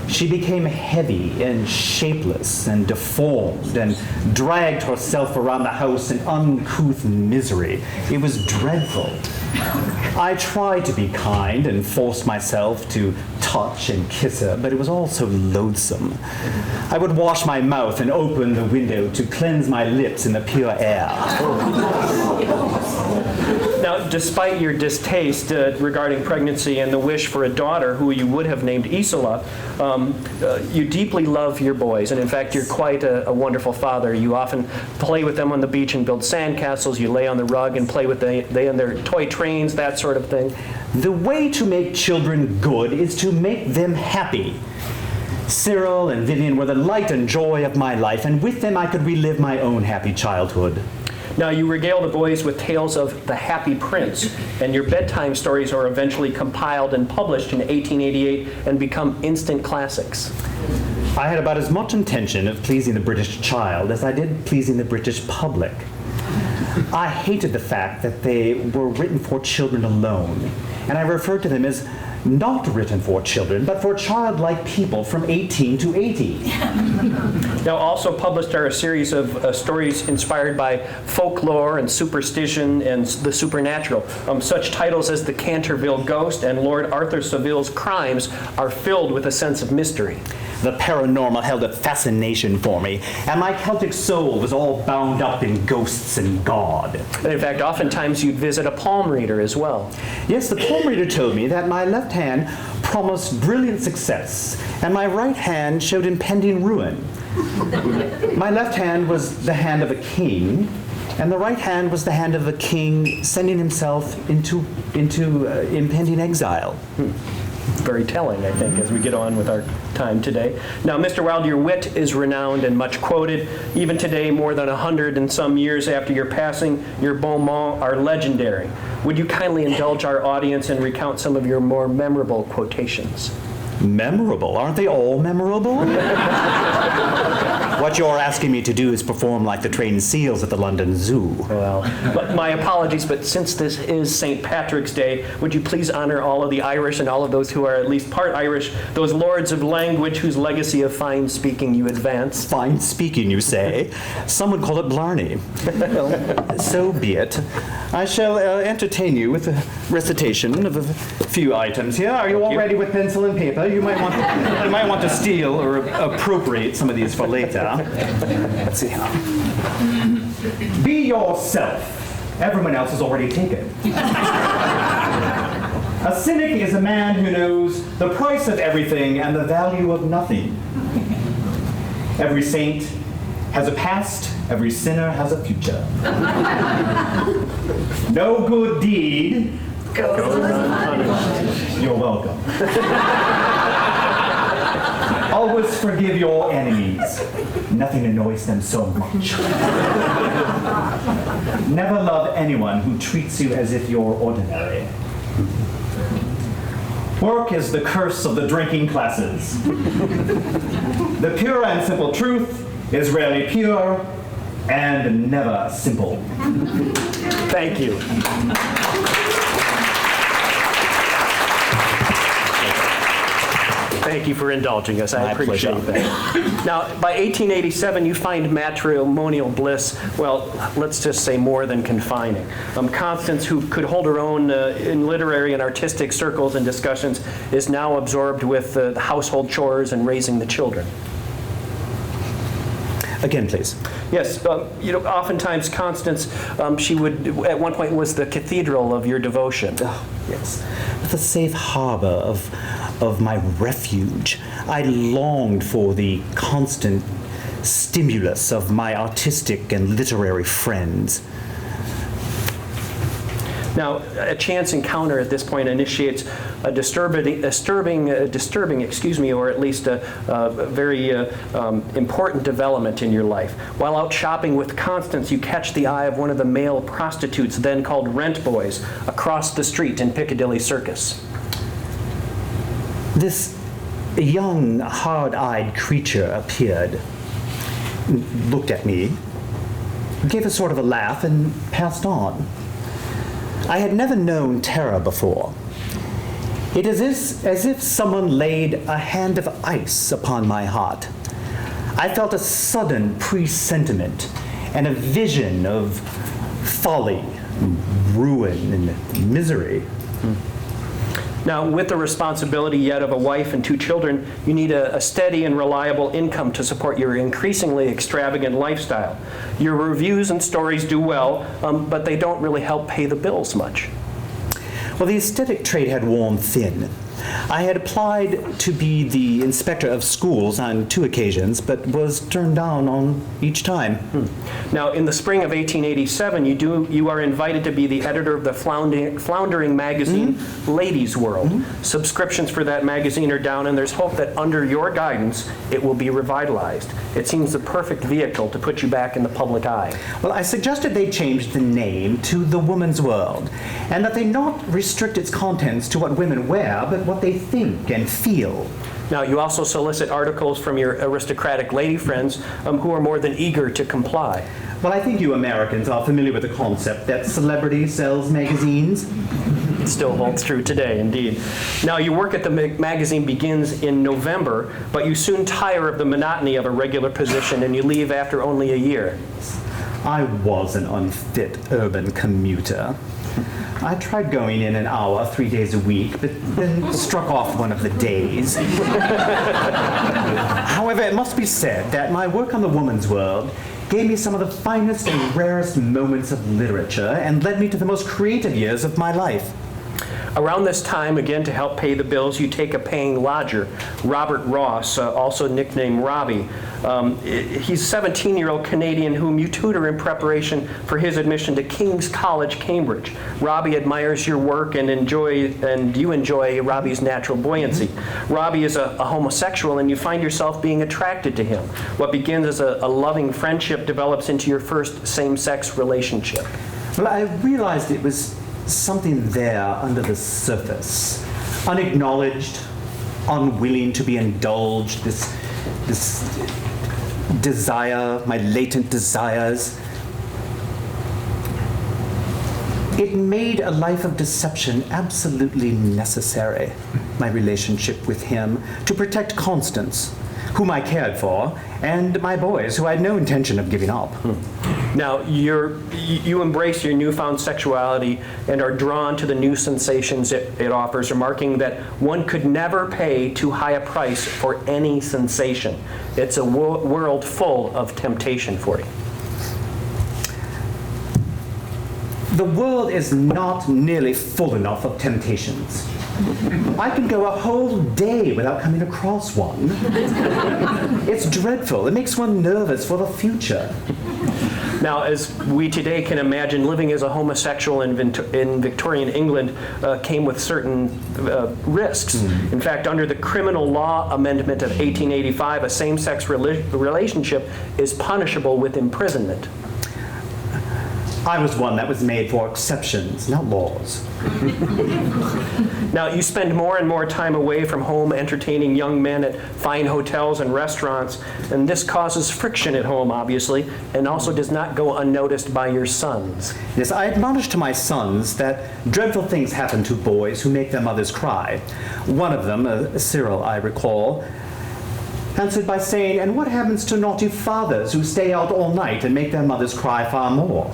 She became heavy and shapeless and deformed and dragged herself around the house in uncouth misery. It was dreadful. I tried to be kind and forced myself to touch and kiss her, but it was all so loathsome. I would wash my mouth and open the window to cleanse my lips in the pure air. Now, despite your distaste regarding pregnancy and the wish for a daughter who you would have named Isola, you deeply love your boys. And in fact, you're quite a wonderful father. You often play with them on the beach and build sandcastles. You lay on the rug and play with they and their toy trains, that sort of thing. The way to make children good is to make them happy. Cyril and Vivian were the light and joy of my life, and with them I could relive my own happy childhood. Now, you regale the boys with tales of the Happy Prince, and your bedtime stories are eventually compiled and published in 1888 and become instant classics. I had about as much intention of pleasing the British child as I did pleasing the British public. I hated the fact that they were written for children alone, and I referred to them as not written for children, but for childlike people from 18 to 80. Now, also published are a series of stories inspired by folklore and superstition and the supernatural. Such titles as The Canterville Ghost and Lord Arthur Saville's Crimes are filled with a sense of mystery. The paranormal held a fascination for me, and my Celtic soul was all bound up in ghosts and God. And in fact, oftentimes you'd visit a palm reader as well. Yes, the palm reader told me that my left hand promised brilliant success, and my right hand showed impending ruin. My left hand was the hand of a king, and the right hand was the hand of a king sending himself into impending exile. Very telling, I think, as we get on with our time today. Now, Mr. Wilde, your wit is renowned and much quoted. Even today, more than 100 and some years after your passing, your bon mots are legendary. Would you kindly indulge our audience and recount some of your more memorable quotations? Memorable? Aren't they all memorable? What you're asking me to do is perform like the trained seals at the London Zoo. Well, but my apologies, but since this is St. Patrick's Day, would you please honor all of the Irish and all of those who are at least part Irish, those lords of language whose legacy of fine speaking you advance? Fine speaking, you say? Some would call it blarney. Well, so be it. I shall entertain you with a recitation of a few items here. Are you all ready with pencil and paper? You might want to steal or appropriate some of these for later. Let's see. Be yourself. Everyone else is already taken. A cynic is a man who knows the price of everything and the value of nothing. Every saint has a past, every sinner has a future. No good deed goes unpunished. You're welcome. Always forgive your enemies. Nothing annoys them so much. Never love anyone who treats you as if you're ordinary. Work is the curse of the drinking classes. The pure and simple truth is rarely pure and never simple. Thank you. Thank you for indulging us. I appreciate that. Now, by 1887, you find matrimonial bliss, well, let's just say more than confining. Constance, who could hold her own in literary and artistic circles and discussions, is now absorbed with the household chores and raising the children. Again, please. Yes, oftentimes Constance, she would, at one point, was the cathedral of your devotion. Oh, yes. The safe harbor of of my refuge. I longed for the constant stimulus of my artistic and literary friends. Now, a chance encounter at this point initiates a disturbing, or at least a very important development in your life. While out shopping with Constance, you catch the eye of one of the male prostitutes, then called rent boys, across the street in Piccadilly Circus. This young, hard-eyed creature appeared, looked at me, gave a sort of a laugh, and passed on. I had never known terror before. It is as if someone laid a hand of ice upon my heart. I felt a sudden presentiment and a vision of folly, ruin, and misery. Now, with the responsibility yet of a wife and 2 children, you need a steady and reliable income to support your increasingly extravagant lifestyle. Your reviews and stories do well, but they don't really help pay the bills much. Well, the aesthetic trade had worn thin. I had applied to be the inspector of schools on 2 occasions, but was turned down on each time. Now, in the spring of 1887, you are invited to be the editor of the floundering magazine, Ladies' World. Subscriptions for that magazine are down, and there's hope that under your guidance, it will be revitalized. It seems the perfect vehicle to put you back in the public eye. Well, I suggested they change the name to The Woman's World, and that they not restrict its contents to what women wear, but what they think and feel. Now, you also solicit articles from your aristocratic lady friends who are more than eager to comply. Well, I think you Americans are familiar with the concept that celebrity sells magazines. It still holds true today, indeed. Now, your work at the magazine begins in November, but you soon tire of the monotony of a regular position and you leave after only a year. I was an unfit urban commuter. I tried going in an hour 3 days a week, but then struck off one of the days. However, it must be said that my work on The Woman's World gave me some of the finest and rarest moments of literature and led me to the most creative years of my life. Around this time, again, to help pay the bills, you take a paying lodger, Robert Ross, also nicknamed Robbie. He's a 17-year-old Canadian whom you tutor in preparation for his admission to King's College, Cambridge. Robbie admires your work and you enjoy Robbie's natural buoyancy. Robbie is a homosexual, and you find yourself being attracted to him. What begins as a loving friendship develops into your first same-sex relationship. Well, I realized it was something there under the surface, unacknowledged, unwilling to be indulged, this desire, my latent desires. It made a life of deception absolutely necessary, my relationship with him, to protect Constance, whom I cared for, and my boys, who I had no intention of giving up. Now, you embrace your newfound sexuality and are drawn to the new sensations it offers, remarking that one could never pay too high a price for any sensation. It's a world full of temptation for you. The world is not nearly full enough of temptations. I can go a whole day without coming across one. It's dreadful. It makes one nervous for the future. Now, as we today can imagine, living as a homosexual in Victorian England came with certain risks. In fact, under the Criminal Law Amendment of 1885, a same-sex relationship is punishable with imprisonment. I was one that was made for exceptions, not laws. Now, you spend more and more time away from home entertaining young men at fine hotels and restaurants, and this causes friction at home, obviously, and also does not go unnoticed by your sons. Yes, I admonish to my sons that dreadful things happen to boys who make their mothers cry. One of them, Cyril, I recall, answered by saying, "And what happens to naughty fathers who stay out all night and make their mothers cry far more?"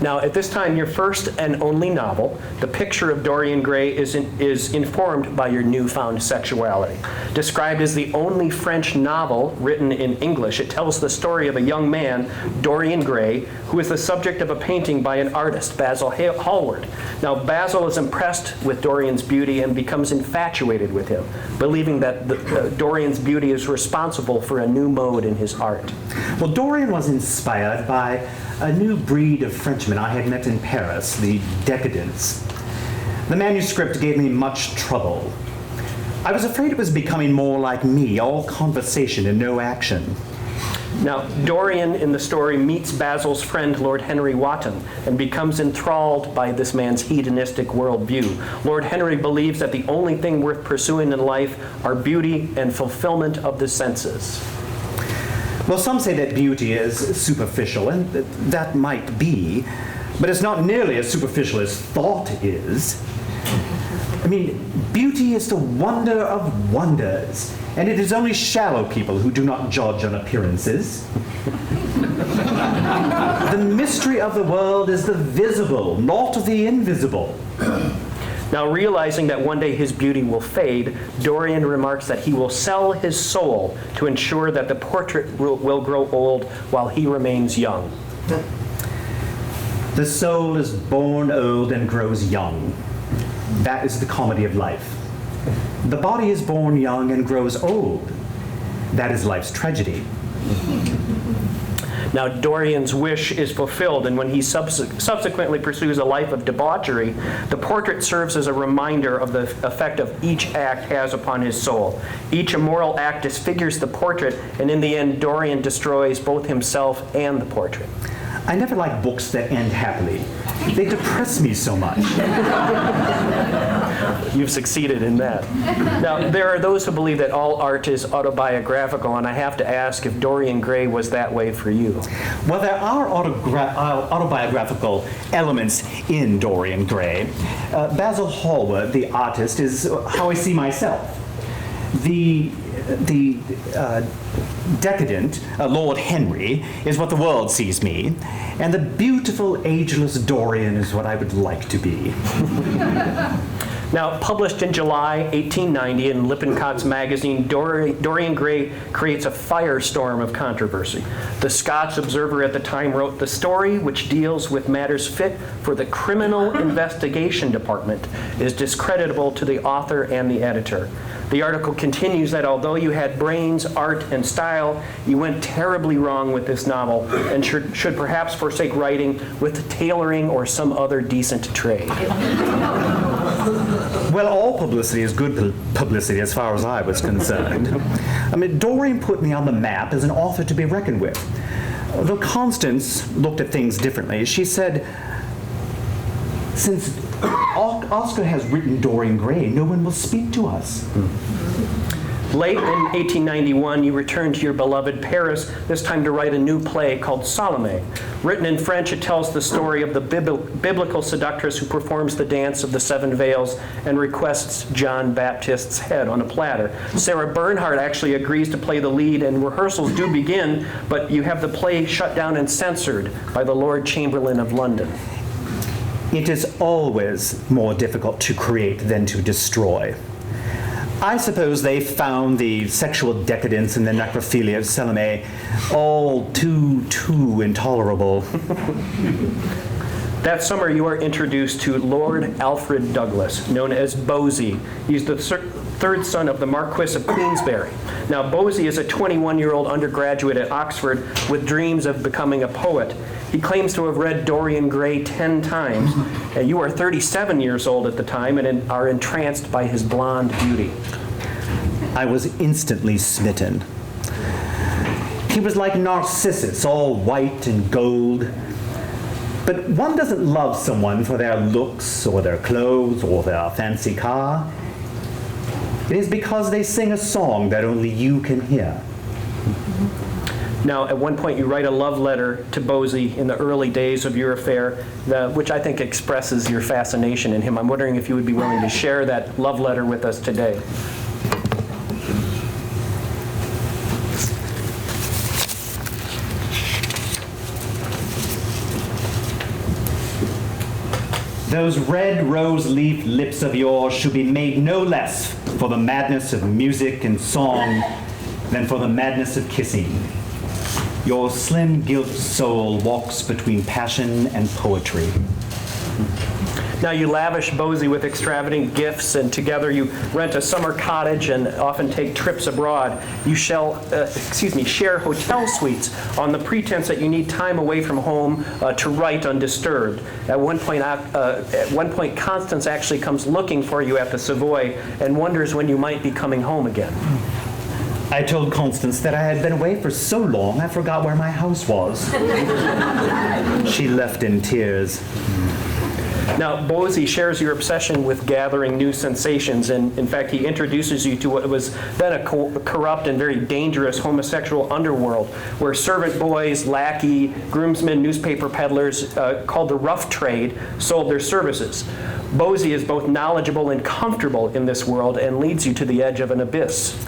Now, at this time, your first and only novel, The Picture of Dorian Gray, is informed by your newfound sexuality. Described as the only French novel written in English, it tells the story of a young man, Dorian Gray, who is the subject of a painting by an artist, Basil Hallward. Now, Basil is impressed with Dorian's beauty and becomes infatuated with him, believing that Dorian's beauty is responsible for a new mode in his art. Well, Dorian was inspired by a new breed of Frenchmen I had met in Paris, the Decadents. The manuscript gave me much trouble. I was afraid it was becoming more like me, all conversation and no action. Now, Dorian in the story meets Basil's friend, Lord Henry Wotton, and becomes enthralled by this man's hedonistic worldview. Lord Henry believes that the only thing worth pursuing in life are beauty and fulfillment of the senses. Well, some say that beauty is superficial, and that might be, but it's not nearly as superficial as thought is. I mean, beauty is the wonder of wonders, and it is only shallow people who do not judge on appearances. The mystery of the world is the visible, not the invisible. Now, realizing that one day his beauty will fade, Dorian remarks that he will sell his soul to ensure that the portrait will grow old while he remains young. The soul is born old and grows young. That is the comedy of life. The body is born young and grows old. That is life's tragedy. Now, Dorian's wish is fulfilled, and when he subsequently pursues a life of debauchery, the portrait serves as a reminder of the effect of each act has upon his soul. Each immoral act disfigures the portrait, and in the end, Dorian destroys both himself and the portrait. I never like books that end happily. They depress me so much. You've succeeded in that. Now, there are those who believe that all art is autobiographical, and I have to ask if Dorian Gray was that way for you. Well, there are autobiographical elements in Dorian Gray. Basil Hallward, the artist, is how I see myself. The decadent, Lord Henry, is what the world sees me, and the beautiful, ageless Dorian is what I would like to be. Now, published in July 1890 in Lippincott's magazine, Dorian Gray creates a firestorm of controversy. The Scots Observer at the time wrote, "The story, which deals with matters fit for the Criminal Investigation Department, is discreditable to the author and the editor." The article continues that although you had brains, art, and style, you went terribly wrong with this novel and should perhaps forsake writing with tailoring or some other decent trade. Well, all publicity is good publicity as far as I was concerned. I mean, Dorian put me on the map as an author to be reckoned with. Though Constance looked at things differently, she said, "Since Oscar has written Dorian Gray, no one will speak to us." Late in 1891, you returned to your beloved Paris, this time to write a new play called Salome. Written in French, it tells the story of the biblical seductress who performs the dance of the seven veils and requests John Baptist's head on a platter. Sarah Bernhardt actually agrees to play the lead, and rehearsals do begin, but you have the play shut down and censored by the Lord Chamberlain of London. It is always more difficult to create than to destroy. I suppose they found the sexual decadence and the necrophilia of Salome all too intolerable. That summer, you are introduced to Lord Alfred Douglas, known as Bosie. He's the third son of the Marquis of Queensberry. Now, Bosie is a 21-year-old undergraduate at Oxford with dreams of becoming a poet. He claims to have read Dorian Gray 10 times. You are 37 years old at the time and are entranced by his blonde beauty. I was instantly smitten. He was like Narcissus, all white and gold. But one doesn't love someone for their looks or their clothes or their fancy car. It is because they sing a song that only you can hear. Now, at one point, you write a love letter to Bosie in the early days of your affair, which I think expresses your fascination in him. I'm wondering if you would be willing to share that love letter with us today. Those red rose-leaf lips of yours should be made no less for the madness of music and song than for the madness of kissing. Your slim gilt soul walks between passion and poetry. Now you lavish Bosie with extravagant gifts, and together you rent a summer cottage and often take trips abroad. You share hotel suites on the pretense that you need time away from home to write undisturbed. At one point, Constance actually comes looking for you at the Savoy and wonders when you might be coming home again. I told Constance that I had been away for so long I forgot where my house was. She left in tears. Now, Bosie shares your obsession with gathering new sensations, and in fact, he introduces you to what was then a corrupt and very dangerous homosexual underworld, where servant boys, lackey, groomsmen, newspaper peddlers, called the rough trade, sold their services. Bosie is both knowledgeable and comfortable in this world and leads you to the edge of an abyss.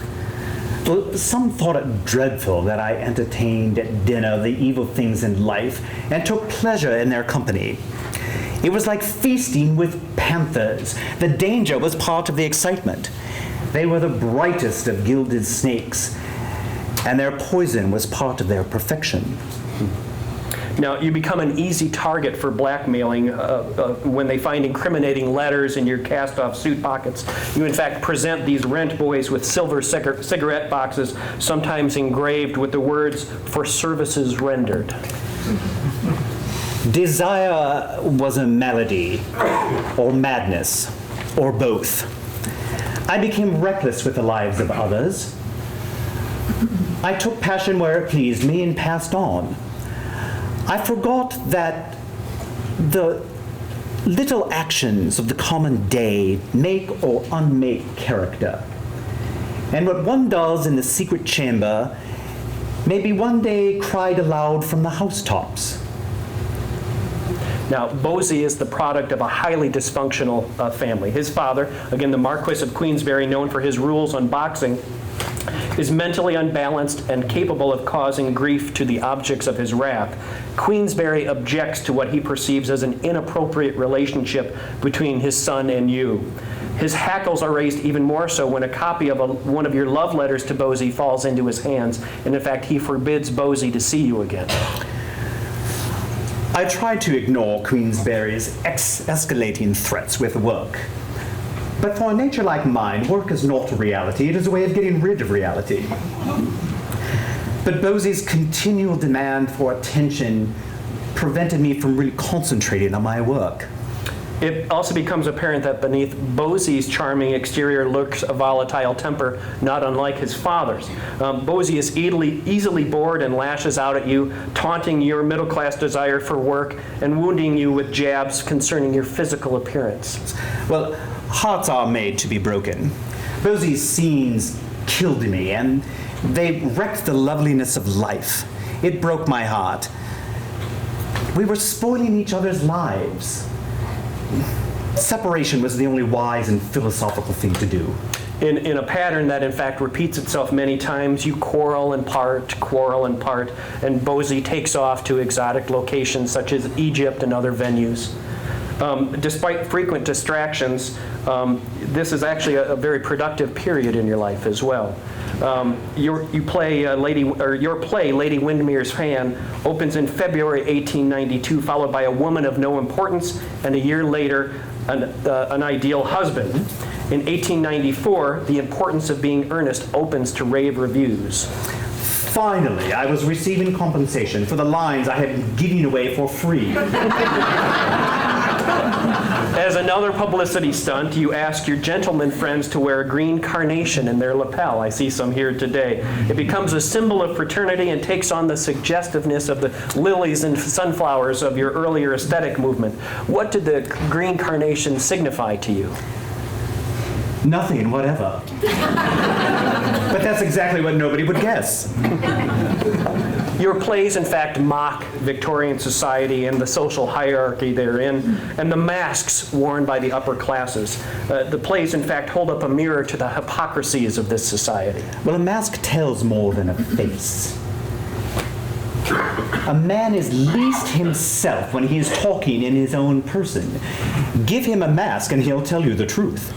Well, some thought it dreadful that I entertained at dinner the evil things in life and took pleasure in their company. It was like feasting with panthers. The danger was part of the excitement. They were the brightest of gilded snakes, and their poison was part of their perfection. Now, you become an easy target for blackmailing when they find incriminating letters in your cast-off suit pockets. You, in fact, present these rent boys with silver cigarette boxes, sometimes engraved with the words, "For services rendered." Desire was a malady, or madness, or both. I became reckless with the lives of others. I took passion where it pleased me and passed on. I forgot that the little actions of the common day make or unmake character. And what one does in the secret chamber may be one day cried aloud from the housetops. Now, Bosie is the product of a highly dysfunctional family. His father, again the Marquis of Queensberry, known for his rules on boxing, is mentally unbalanced and capable of causing grief to the objects of his wrath. Queensberry objects to what he perceives as an inappropriate relationship between his son and you. His hackles are raised even more so when a copy of one of your love letters to Bosie falls into his hands, and in fact he forbids Bosie to see you again. I tried to ignore Queensberry's escalating threats with work. But for a nature like mine, work is not reality. It is a way of getting rid of reality. But Bosie's continual demand for attention prevented me from really concentrating on my work. It also becomes apparent that beneath Bosie's charming exterior lurks a volatile temper, not unlike his father's. Bosie is easily bored and lashes out at you, taunting your middle-class desire for work and wounding you with jabs concerning your physical appearance. Well, hearts are made to be broken. Bosie's scenes killed me, and they wrecked the loveliness of life. It broke my heart. We were spoiling each other's lives. Separation was the only wise and philosophical thing to do. In a pattern that in fact repeats itself many times, you quarrel and part, and Bosie takes off to exotic locations such as Egypt and other venues. Despite frequent distractions, this is actually a very productive period in your life as well. Your play, Lady Windermere's Fan, opens in February 1892, followed by A Woman of No Importance, and a year later, An Ideal Husband. In 1894, The Importance of Being Earnest opens to rave reviews. Finally, I was receiving compensation for the lines I had been giving away for free. As another publicity stunt, you ask your gentleman friends to wear a green carnation in their lapel. I see some here today. It becomes a symbol of fraternity and takes on the suggestiveness of the lilies and sunflowers of your earlier aesthetic movement. What did the green carnation signify to you? Nothing whatever. But that's exactly what nobody would guess. Your plays, in fact, mock Victorian society and the social hierarchy therein, and the masks worn by the upper classes. The plays, in fact, hold up a mirror to the hypocrisies of this society. Well, a mask tells more than a face. A man is least himself when he is talking in his own person. Give him a mask and he'll tell you the truth.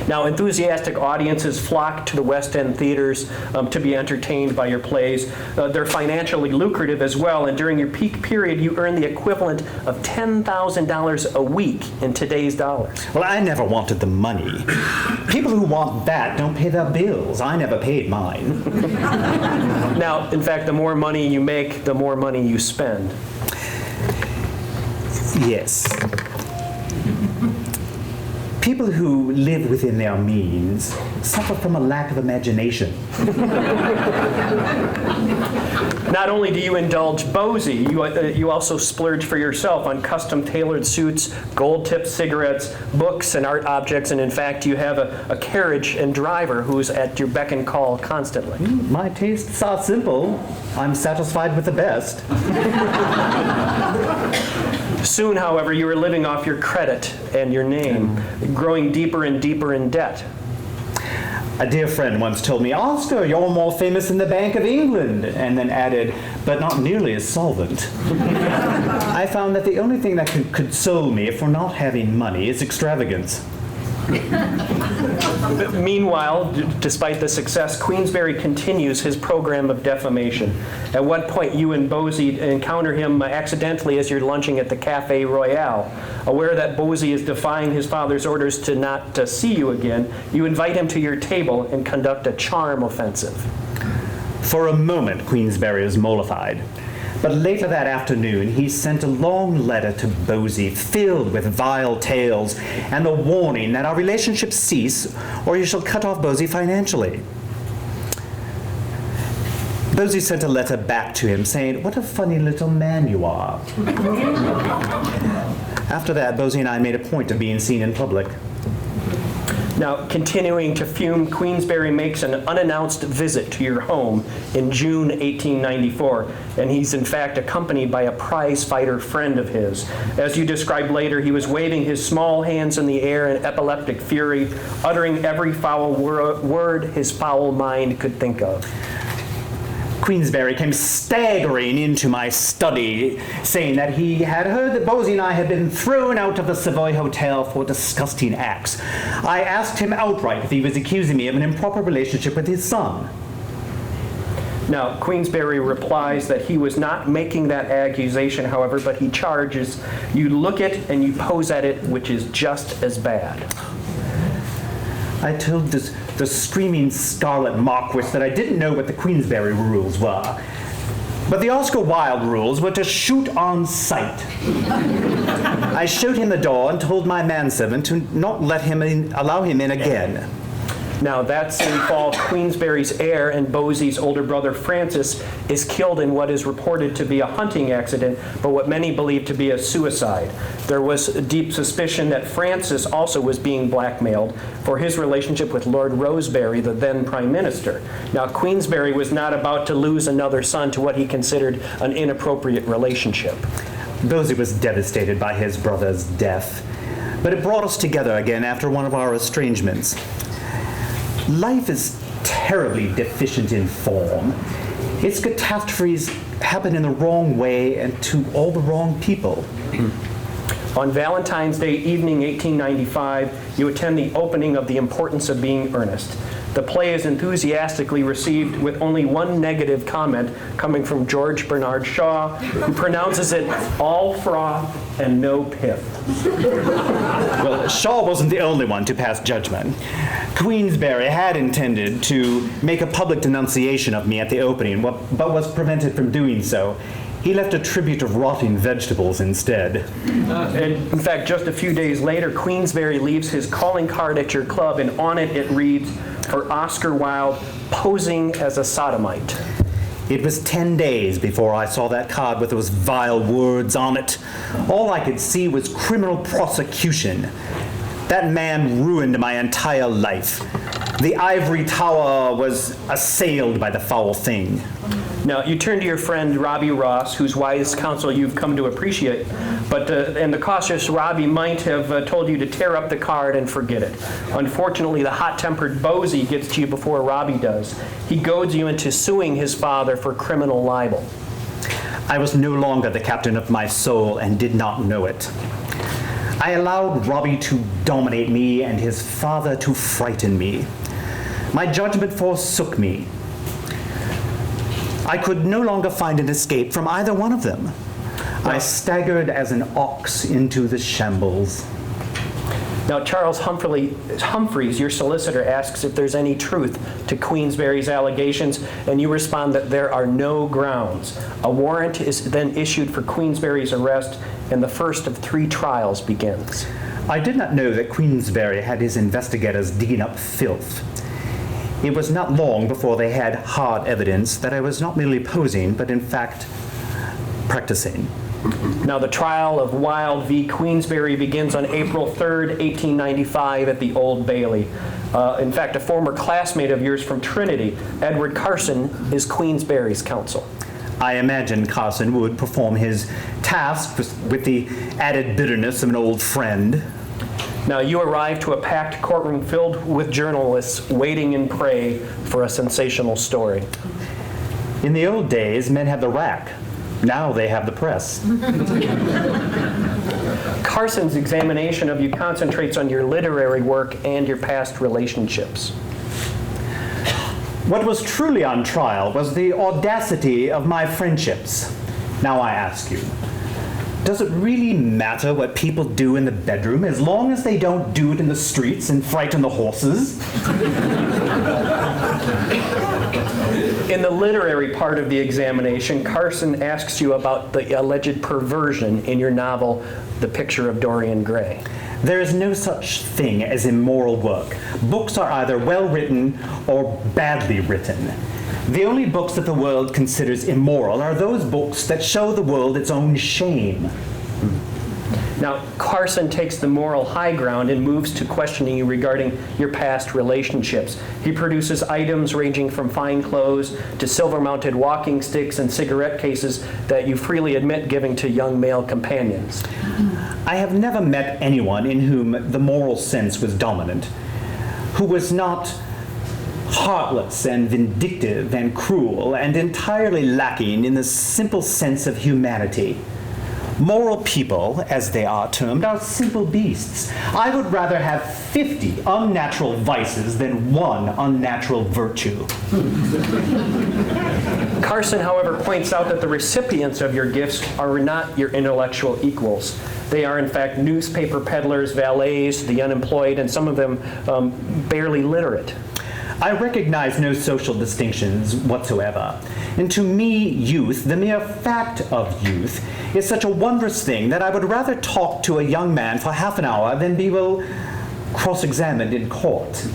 Now, enthusiastic audiences flock to the West End theaters to be entertained by your plays. They're financially lucrative as well, and during your peak period, you earn the equivalent of $10,000 a week in today's dollars. Well, I never wanted the money. People who want that don't pay their bills. I never paid mine. Now, in fact, the more money you make, the more money you spend. Yes. People who live within their means suffer from a lack of imagination. Not only do you indulge Bosie, you also splurge for yourself on custom-tailored suits, gold-tipped cigarettes, books, and art objects, and in fact, you have a carriage and driver who's at your beck and call constantly. My tastes are simple. I'm satisfied with the best. Soon, however, you are living off your credit and your name, growing deeper and deeper in debt. A dear friend once told me, "Oscar, you're more famous than the Bank of England," and then added, "but not nearly as solvent." I found that the only thing that could console me for not having money is extravagance. Meanwhile, despite the success, Queensberry continues his program of defamation. At one point, you and Bosie encounter him accidentally as you're lunching at the Cafe Royale. Aware that Bosie is defying his father's orders to not see you again, you invite him to your table and conduct a charm offensive. For a moment, Queensberry is mollified. But later that afternoon, he sent a long letter to Bosie filled with vile tales and the warning that our relationship cease or you shall cut off Bosie financially. Bosie sent a letter back to him saying, "What a funny little man you are." After that, Bosie and I made a point of being seen in public. Now, continuing to fume, Queensberry makes an unannounced visit to your home in June 1894, and he's in fact accompanied by a prize fighter friend of his. As you described later, he was waving his small hands in the air in epileptic fury, uttering every foul word his foul mind could think of. Queensberry came staggering into my study, saying that he had heard that Bosie and I had been thrown out of the Savoy Hotel for disgusting acts. I asked him outright if he was accusing me of an improper relationship with his son. Now, Queensberry replies that he was not making that accusation, however, but he charges you look at and you pose at it, which is just as bad. I told the screaming Scarlet Marquis that I didn't know what the Queensberry rules were. But the Oscar Wilde rules were to shoot on sight. I showed him the door and told my manservant to not allow him in again. Now, that same fall, Queensberry's heir and Bosie's older brother Francis is killed in what is reported to be a hunting accident, but what many believe to be a suicide. There was a deep suspicion that Francis also was being blackmailed for his relationship with Lord Rosebery, the then Prime Minister. Now, Queensberry was not about to lose another son to what he considered an inappropriate relationship. Bosie was devastated by his brother's death, but it brought us together again after one of our estrangements. Life is terribly deficient in form. Its catastrophes happen in the wrong way and to all the wrong people. On Valentine's Day evening 1895, you attend the opening of The Importance of Being Earnest. The play is enthusiastically received with only one negative comment coming from George Bernard Shaw, who pronounces it all froth and no pith. Well, Shaw wasn't the only one to pass judgment. Queensberry had intended to make a public denunciation of me at the opening, but was prevented from doing so. He left a tribute of rotting vegetables instead. And in fact, just a few days later, Queensberry leaves his calling card at your club, and on it reads, "For Oscar Wilde, posing as a sodomite." It was 10 days before I saw that card with those vile words on it. All I could see was criminal prosecution. That man ruined my entire life. The ivory tower was assailed by the foul thing. Now, you turn to your friend Robbie Ross, whose wise counsel you've come to appreciate, But and the cautious Robbie might have told you to tear up the card and forget it. Unfortunately, the hot-tempered Bosie gets to you before Robbie does. He goads you into suing his father for criminal libel. I was no longer the captain of my soul and did not know it. I allowed Robbie to dominate me and his father to frighten me. My judgment forsook me. I could no longer find an escape from either one of them. I staggered as an ox into the shambles. Now, Charles Humphreys, your solicitor, asks if there's any truth to Queensberry's allegations, and you respond that there are no grounds. A warrant is then issued for Queensberry's arrest, and the first of 3 trials begins. I did not know that Queensberry had his investigators digging up filth. It was not long before they had hard evidence that I was not merely posing, but in fact, practicing. Now, the trial of Wilde v. Queensberry begins on April 3rd, 1895 at the Old Bailey. In fact, a former classmate of yours from Trinity, Edward Carson, is Queensberry's counsel. I imagined Carson would perform his task with the added bitterness of an old friend. Now, you arrive to a packed courtroom filled with journalists waiting in prey for a sensational story. In the old days, men had the rack. Now they have the press. Carson's examination of you concentrates on your literary work and your past relationships. What was truly on trial was the audacity of my friendships. Now I ask you, does it really matter what people do in the bedroom as long as they don't do it in the streets and frighten the horses? In the literary part of the examination, Carson asks you about the alleged perversion in your novel, The Picture of Dorian Gray. There is no such thing as immoral work. Books are either well written or badly written. The only books that the world considers immoral are those books that show the world its own shame. Now, Carson takes the moral high ground and moves to questioning you regarding your past relationships. He produces items ranging from fine clothes to silver-mounted walking sticks and cigarette cases that you freely admit giving to young male companions. I have never met anyone in whom the moral sense was dominant, who was not heartless and vindictive and cruel and entirely lacking in the simple sense of humanity. Moral people, as they are termed, are simple beasts. I would rather have 50 unnatural vices than one unnatural virtue. Carson, however, points out that the recipients of your gifts are not your intellectual equals. They are, in fact, newspaper peddlers, valets, the unemployed, and some of them barely literate. I recognize no social distinctions whatsoever. And to me, youth, the mere fact of youth, is such a wondrous thing that I would rather talk to a young man for half an hour than be, well, cross-examined in court.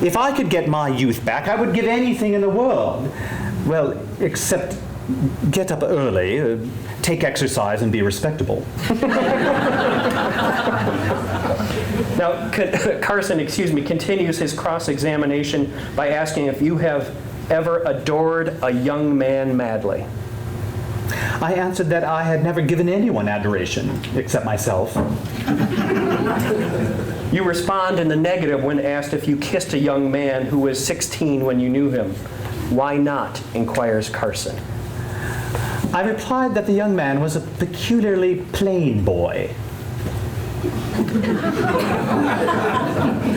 If I could get my youth back, I would give anything in the world. Well, except get up early, take exercise, and be respectable. Now, Carson, continues his cross-examination by asking if you have ever adored a young man madly. I answered that I had never given anyone adoration, except myself. You respond in the negative when asked if you kissed a young man who was 16 when you knew him. Why not? Inquires Carson. I replied that the young man was a peculiarly plain boy.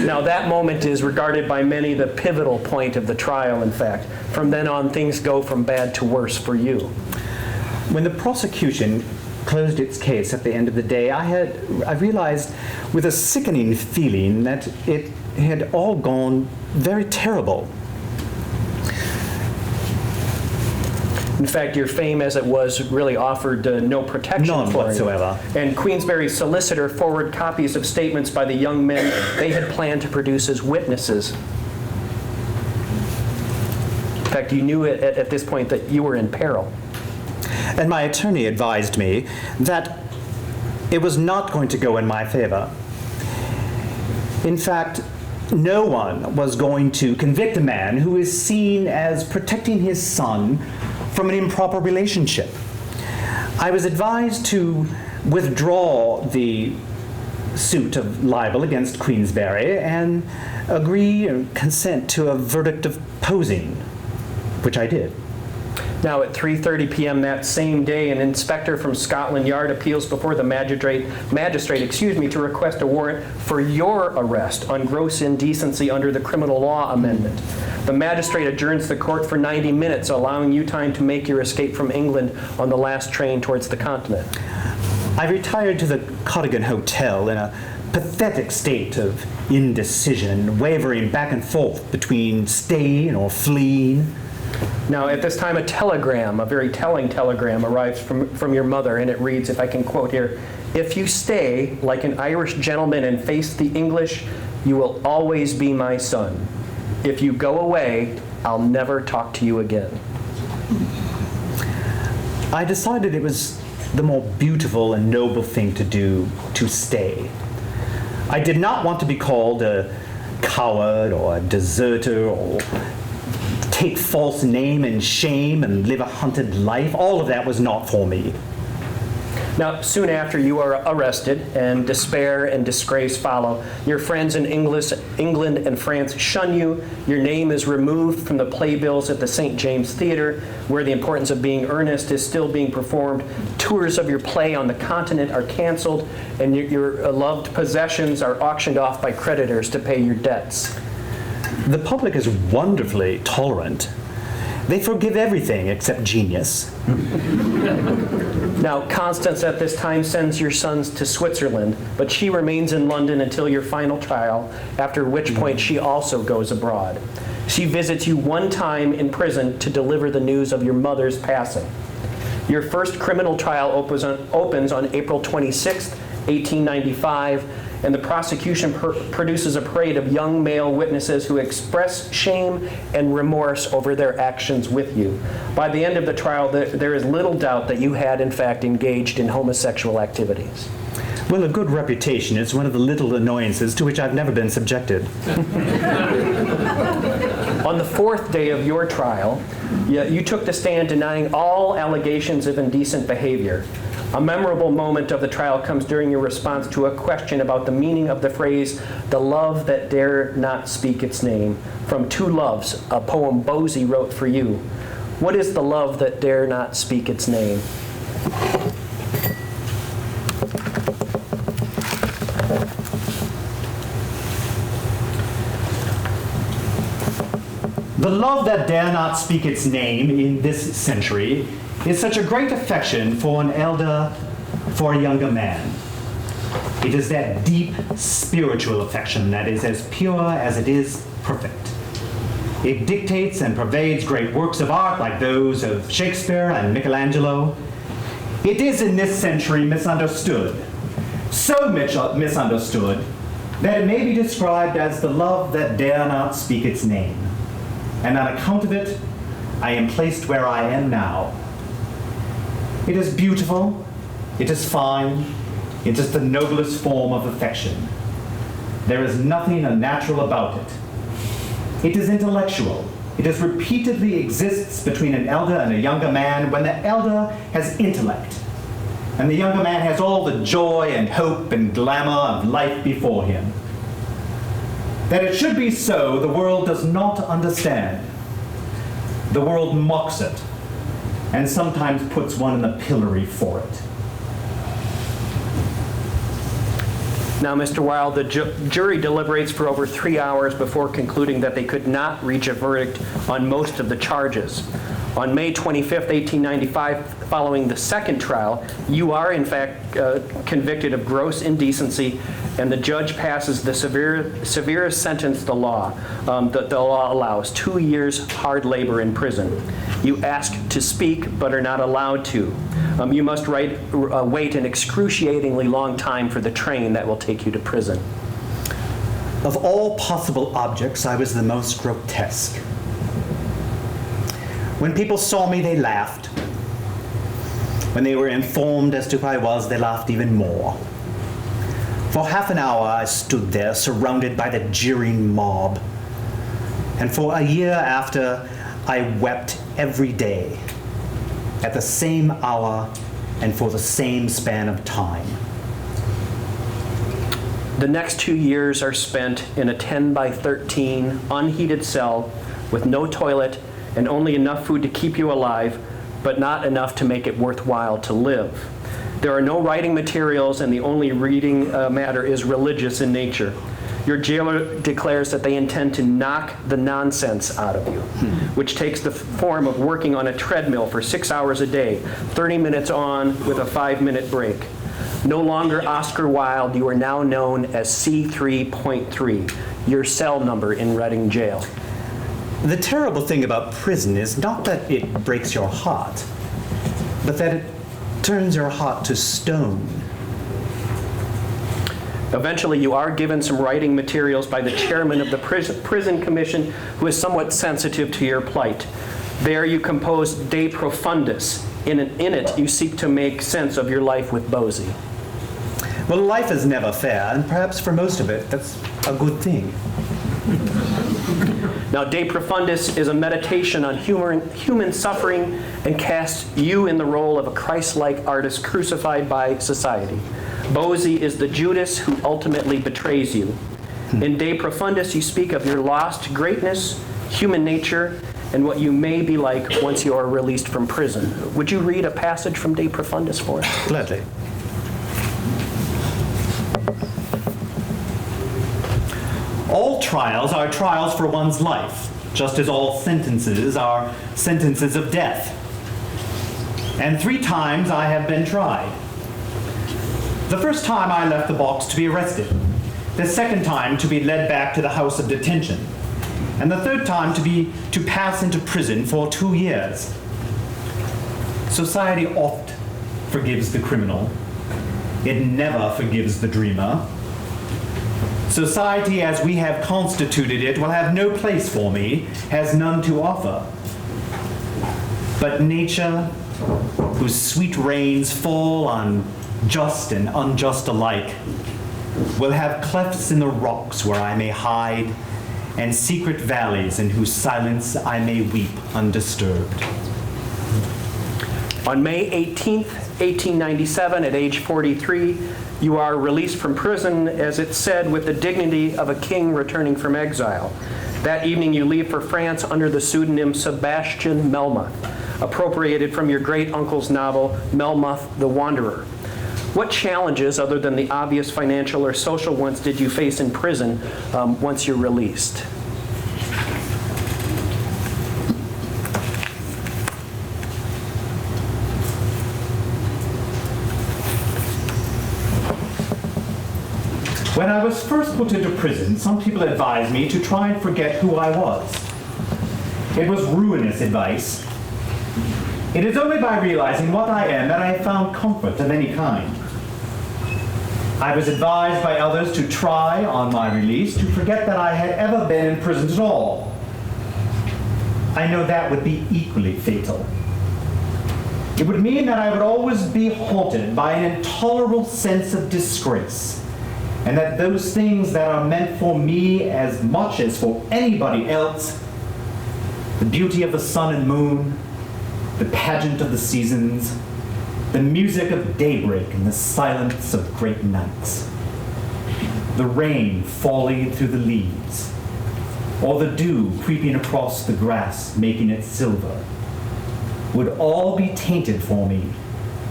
Now, that moment is regarded by many the pivotal point of the trial, in fact. From then on, things go from bad to worse for you. When the prosecution closed its case at the end of the day, I realized with a sickening feeling that it had all gone very terrible. In fact, your fame as it was really offered no protection None for whatsoever. you. And Queensberry's solicitor forwarded copies of statements by the young men they had planned to produce as witnesses. In fact, you knew at this point that you were in peril. And my attorney advised me that it was not going to go in my favor. In fact, no one was going to convict a man who is seen as protecting his son from an improper relationship. I was advised to withdraw the suit of libel against Queensberry and agree and consent to a verdict of posing, which I did. Now, at 3:30 p.m. that same day, an inspector from Scotland Yard appeals before the magistrate, to request a warrant for your arrest on gross indecency under the criminal law amendment. The magistrate adjourns the court for 90 minutes, allowing you time to make your escape from England on the last train towards the continent. I retired to the Cottigan Hotel in a pathetic state of indecision, wavering back and forth between staying or fleeing. Now, at this time, a telegram, a very telling telegram, arrives from your mother, and it reads, if I can quote here, "If you stay like an Irish gentleman and face the English, you will always be my son. If you go away, I'll never talk to you again." I decided it was the more beautiful and noble thing to do to stay. I did not want to be called a coward or a deserter or take false name and shame and live a hunted life. All of that was not for me. Now, soon after, you are arrested, and despair and disgrace follow. Your friends in England and France shun you. Your name is removed from the playbills at the St. James Theatre, where the importance of being earnest is still being performed. Tours of your play on the continent are canceled, and your loved possessions are auctioned off by creditors to pay your debts. The public is wonderfully tolerant. They forgive everything except genius. Now, Constance at this time sends your sons to Switzerland, but she remains in London until your final trial, after which point she also goes abroad. She visits you one time in prison to deliver the news of your mother's passing. Your first criminal trial opens on April 26, 1895, and the prosecution produces a parade of young male witnesses who express shame and remorse over their actions with you. By the end of the trial, there is little doubt that you had, in fact, engaged in homosexual activities. Well, a good reputation is one of the little annoyances to which I've never been subjected. On the fourth day of your trial, you took the stand denying all allegations of indecent behavior. A memorable moment of the trial comes during your response to a question about the meaning of the phrase, "the love that dare not speak its name," from Two Loves, a poem Bosie wrote for you. What is the love that dare not speak its name? The love that dare not speak its name in this century is such a great affection for an elder, for a younger man. It is that deep spiritual affection that is as pure as it is perfect. It dictates and pervades great works of art like those of Shakespeare and Michelangelo. It is in this century misunderstood, so misunderstood that it may be described as the love that dare not speak its name. And on account of it, I am placed where I am now. It is beautiful, it is fine, it is the noblest form of affection. There is nothing unnatural about it. It is intellectual. It is repeatedly exists between an elder and a younger man when the elder has intellect, and the younger man has all the joy and hope and glamour of life before him. That it should be so, the world does not understand. The world mocks it, and sometimes puts one in the pillory for it. Now, Mr. Wilde, the jury deliberates for over 3 hours before concluding that they could not reach a verdict on most of the charges. On May 25th, 1895, following the second trial, you are in fact convicted of gross indecency, and the judge passes the severest sentence the law allows: 2 years hard labor in prison. You ask to speak but are not allowed to. You must wait an excruciatingly long time for the train that will take you to prison. Of all possible objects, I was the most grotesque. When people saw me, they laughed. When they were informed as to who I was, they laughed even more. For half an hour, I stood there, surrounded by the jeering mob. And for a year after, I wept every day, at the same hour, and for the same span of time. The next 2 years are spent in a 10 by 13 unheated cell with no toilet and only enough food to keep you alive, but not enough to make it worthwhile to live. There are no writing materials, and the only reading matter is religious in nature. Your jailer declares that they intend to knock the nonsense out of you, which takes the form of working on a treadmill for 6 hours a day, 30 minutes on with a 5-minute break. No longer Oscar Wilde, you are now known as C3.3, your cell number in Reading Jail. The terrible thing about prison is not that it breaks your heart, but that it turns your heart to stone. Eventually, you are given some writing materials by the chairman of the prison commission, who is somewhat sensitive to your plight. There you compose De Profundis. In it, you seek to make sense of your life with Bosie. Well, life is never fair, and perhaps for most of it, that's a good thing. Now, De Profundis is a meditation on human suffering and casts you in the role of a Christ-like artist crucified by society. Bosie is the Judas who ultimately betrays you. In De Profundis, you speak of your lost greatness, human nature, and what you may be like once you are released from prison. Would you read a passage from De Profundis for us? Gladly. All trials are trials for one's life, just as all sentences are sentences of death. And 3 times I have been tried. The first time I left the box to be arrested, the second time to be led back to the house of detention, and the third time to pass into prison for 2 years. Society oft forgives the criminal. It never forgives the dreamer. Society as we have constituted it will have no place for me, has none to offer. But nature, whose sweet rains fall on just and unjust alike, will have clefts in the rocks where I may hide, and secret valleys in whose silence I may weep undisturbed. On May 18th, 1897, at age 43, you are released from prison, as it said, with the dignity of a king returning from exile. That evening you leave for France under the pseudonym Sebastian Melmoth, appropriated from your great-uncle's novel, Melmoth the Wanderer. What challenges, other than the obvious financial or social ones, did you face in prison once you're released? When I was first put into prison, some people advised me to try and forget who I was. It was ruinous advice. It is only by realizing what I am that I have found comfort of any kind. I was advised by others to try, on my release, to forget that I had ever been in prison at all. I know that would be equally fatal. It would mean that I would always be haunted by an intolerable sense of disgrace, and that those things that are meant for me as much as for anybody else, the beauty of the sun and moon, the pageant of the seasons, the music of daybreak and the silence of great nights, the rain falling through the leaves, or the dew creeping across the grass making it silver, would all be tainted for me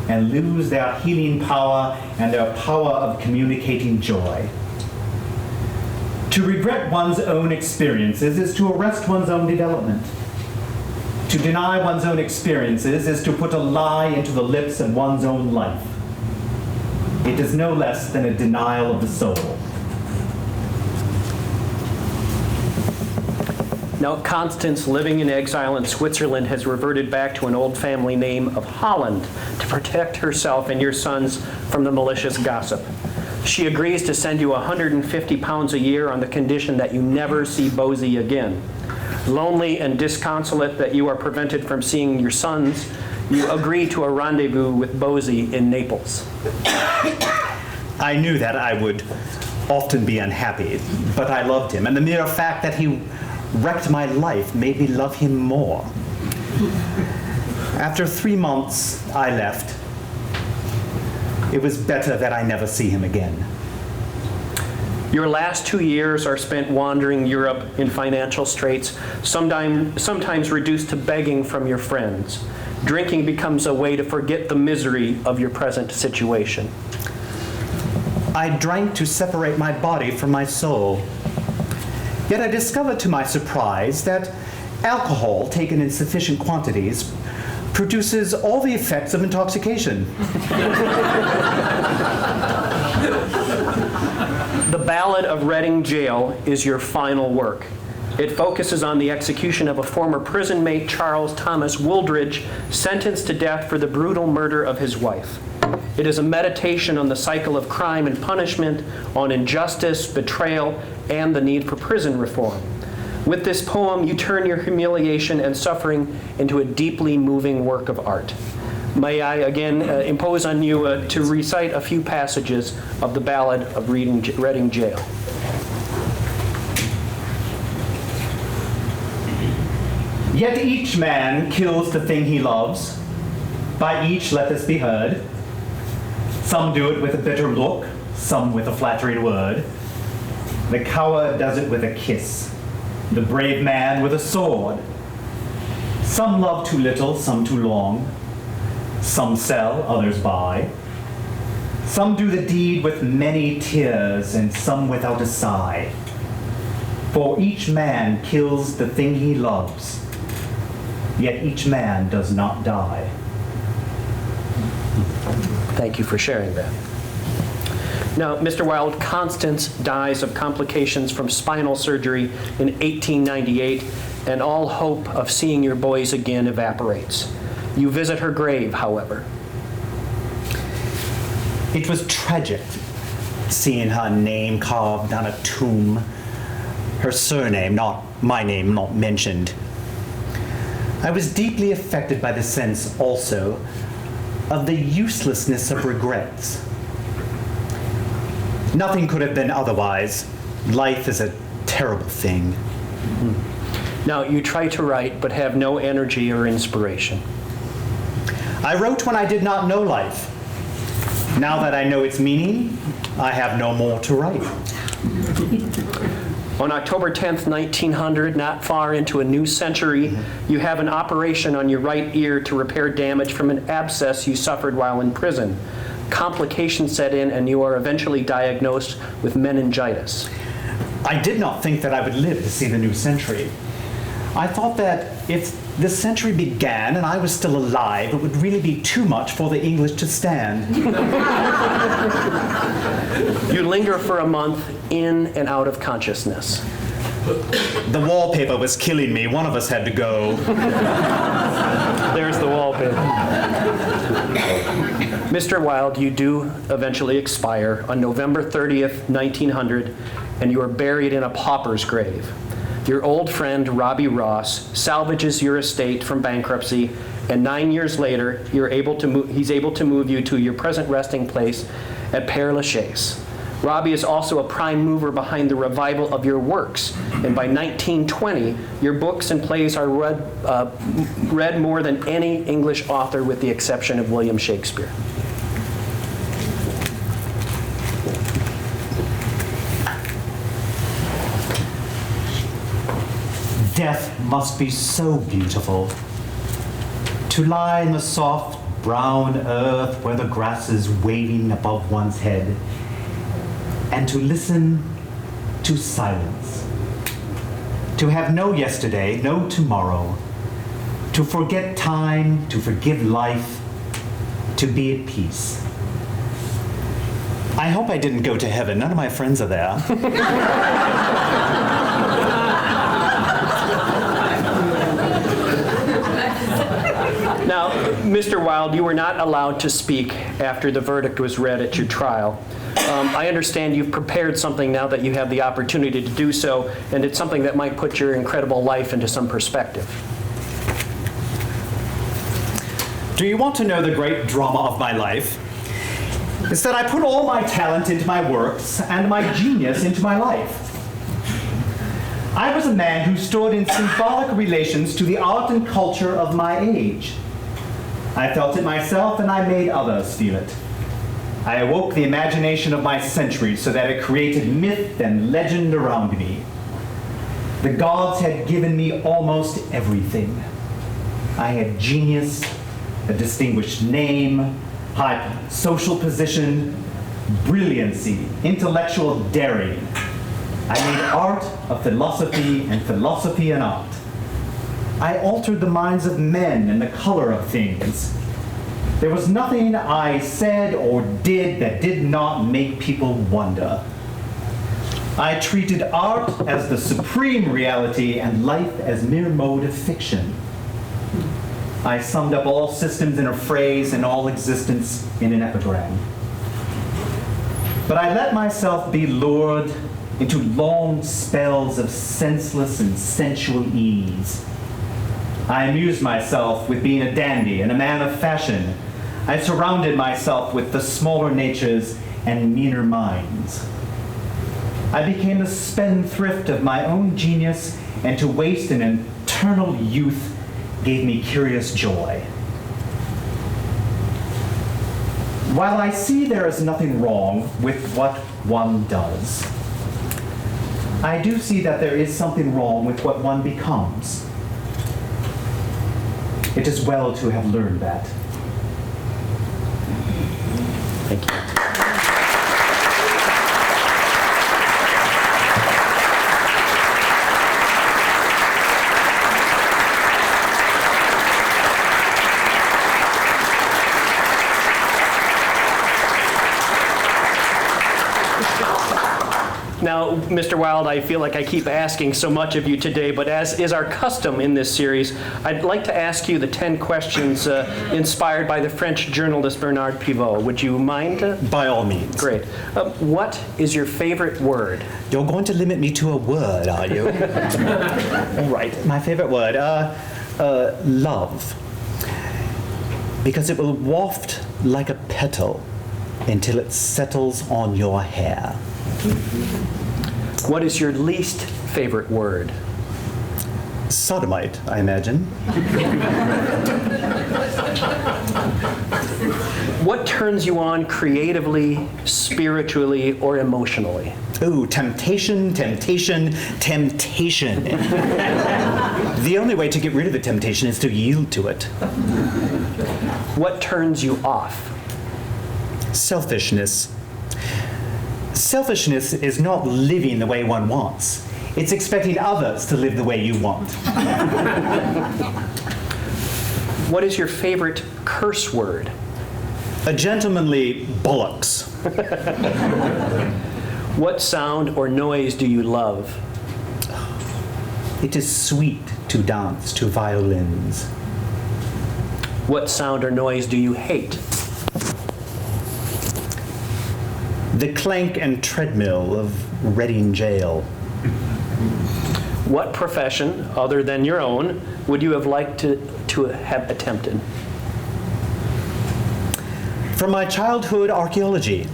and lose their healing power and their power of communicating joy. To regret one's own experiences is to arrest one's own development. To deny one's own experiences is to put a lie into the lips of one's own life. It is no less than a denial of the soul. Now, Constance, living in exile in Switzerland, has reverted back to an old family name of Holland to protect herself and your sons from the malicious gossip. She agrees to send you 150 pounds a year on the condition that you never see Bosie again. Lonely and disconsolate that you are prevented from seeing your sons, you agree to a rendezvous with Bosie in Naples. I knew that I would often be unhappy, but I loved him, and the mere fact that he wrecked my life made me love him more. After 3 months, I left, It was better that I never see him again. Your last 2 years are spent wandering Europe in financial straits, sometimes reduced to begging from your friends. Drinking becomes a way to forget the misery of your present situation. I drank to separate my body from my soul. Yet I discovered to my surprise that alcohol taken in sufficient quantities produces all the effects of intoxication. The Ballad of Reading Jail is your final work. It focuses on the execution of a former prison mate, Charles Thomas Wooldridge, sentenced to death for the brutal murder of his wife. It is a meditation on the cycle of crime and punishment, on injustice, betrayal, and the need for prison reform. With this poem, you turn your humiliation and suffering into a deeply moving work of art. May I again impose on you to recite a few passages of the Ballad of Reading Jail. Yet each man kills the thing he loves. By each let this be heard. Some do it with a bitter look, some with a flattering word. The coward does it with a kiss, the brave man with a sword. Some love too little, some too long. Some sell, others buy. Some do the deed with many tears, and some without a sigh. For each man kills the thing he loves, yet each man does not die. Thank you for sharing that. Now, Mr. Wilde, Constance dies of complications from spinal surgery in 1898, and all hope of seeing your boys again evaporates. You visit her grave, however. It was tragic seeing her name carved on a tomb, her surname, not my name, not mentioned. I was deeply affected by the sense also of the uselessness of regrets. Nothing could have been otherwise. Life is a terrible thing. Now, you try to write, but have no energy or inspiration. I wrote when I did not know life. Now that I know its meaning, I have no more to write. On October 10th, 1900, not far into a new century, you have an operation on your right ear to repair damage from an abscess you suffered while in prison. Complications set in, and you are eventually diagnosed with meningitis. I did not think that I would live to see the new century. I thought that if this century began and I was still alive, it would really be too much for the English to stand. You linger for a month in and out of consciousness. The wallpaper was killing me. One of us had to go. There's the wallpaper. Mr. Wilde, you do eventually expire on November 30th, 1900, and you are buried in a pauper's grave. Your old friend, Robbie Ross, salvages your estate from bankruptcy, and 9 years later, he's able to move you to your present resting place at Père Lachaise. Robbie is also a prime mover behind the revival of your works, and by 1920, your books and plays are read more than any English author with the exception of William Shakespeare. Death must be so beautiful. To lie in the soft, brown earth where the grass is waving above one's head, and to listen to silence. To have no yesterday, no tomorrow. To forget time, to forgive life, to be at peace. I hope I didn't go to heaven. None of my friends are there. Now, Mr. Wilde, you were not allowed to speak after the verdict was read at your trial. I understand you've prepared something now that you have the opportunity to do so, and it's something that might put your incredible life into some perspective. Do you want to know the great drama of my life? It's that I put all my talent into my works and my genius into my life. I was a man who stood in symbolic relations to the art and culture of my age. I felt it myself, and I made others feel it. I awoke the imagination of my century so that it created myth and legend around me. The gods had given me almost everything. I had genius, a distinguished name, high social position, brilliancy, intellectual daring. I made art a philosophy and philosophy an art. I altered the minds of men and the color of things. There was nothing I said or did that did not make people wonder. I treated art as the supreme reality and life as mere mode of fiction. I summed up all systems in a phrase and all existence in an epigram. But I let myself be lured into long spells of senseless and sensual ease. I amused myself with being a dandy and a man of fashion. I surrounded myself with the smaller natures and meaner minds. I became a spendthrift of my own genius, and to waste an eternal youth gave me curious joy. While I see there is nothing wrong with what one does, I do see that there is something wrong with what one becomes. It is well to have learned that. Thank you. Now, Mr. Wilde, I feel like I keep asking so much of you today, but as is our custom in this series, I'd like to ask you the 10 questions inspired by the French journalist Bernard Pivot. Would you mind? By all means. Great. What is your favorite word? You're going to limit me to a word, are you? All right, my favorite word, love. Because it will waft like a petal until it settles on your hair. What is your least favorite word? Sodomite, I imagine. What turns you on creatively, spiritually, or emotionally? Ooh, temptation, temptation, temptation. The only way to get rid of the temptation is to yield to it. What turns you off? Selfishness. Selfishness is not living the way one wants. It's expecting others to live the way you want. What is your favorite curse word? A gentlemanly bollocks. What sound or noise do you love? It is sweet to dance to violins. What sound or noise do you hate? The clank and treadmill of Reading Jail. What profession, other than your own, would you have liked to have attempted? From my childhood, archaeology.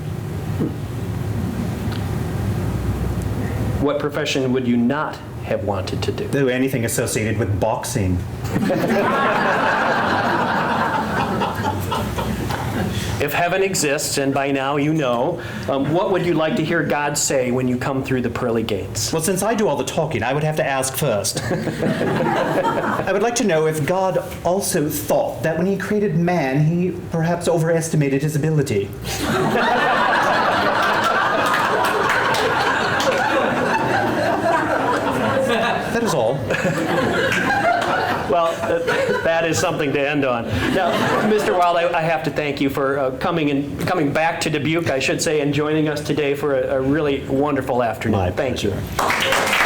What profession would you not have wanted to do? Though anything associated with boxing. If heaven exists, and by now you know, what would you like to hear God say when you come through the pearly gates? Well, since I do all the talking, I would have to ask first. I would like to know if God also thought that when he created man, he perhaps overestimated his ability. That is all. Well, that is something to end on. Now, Mr. Wilde, I have to thank you for coming back to Dubuque, I should say, and joining us today for a really wonderful afternoon. My Thank you. pleasure.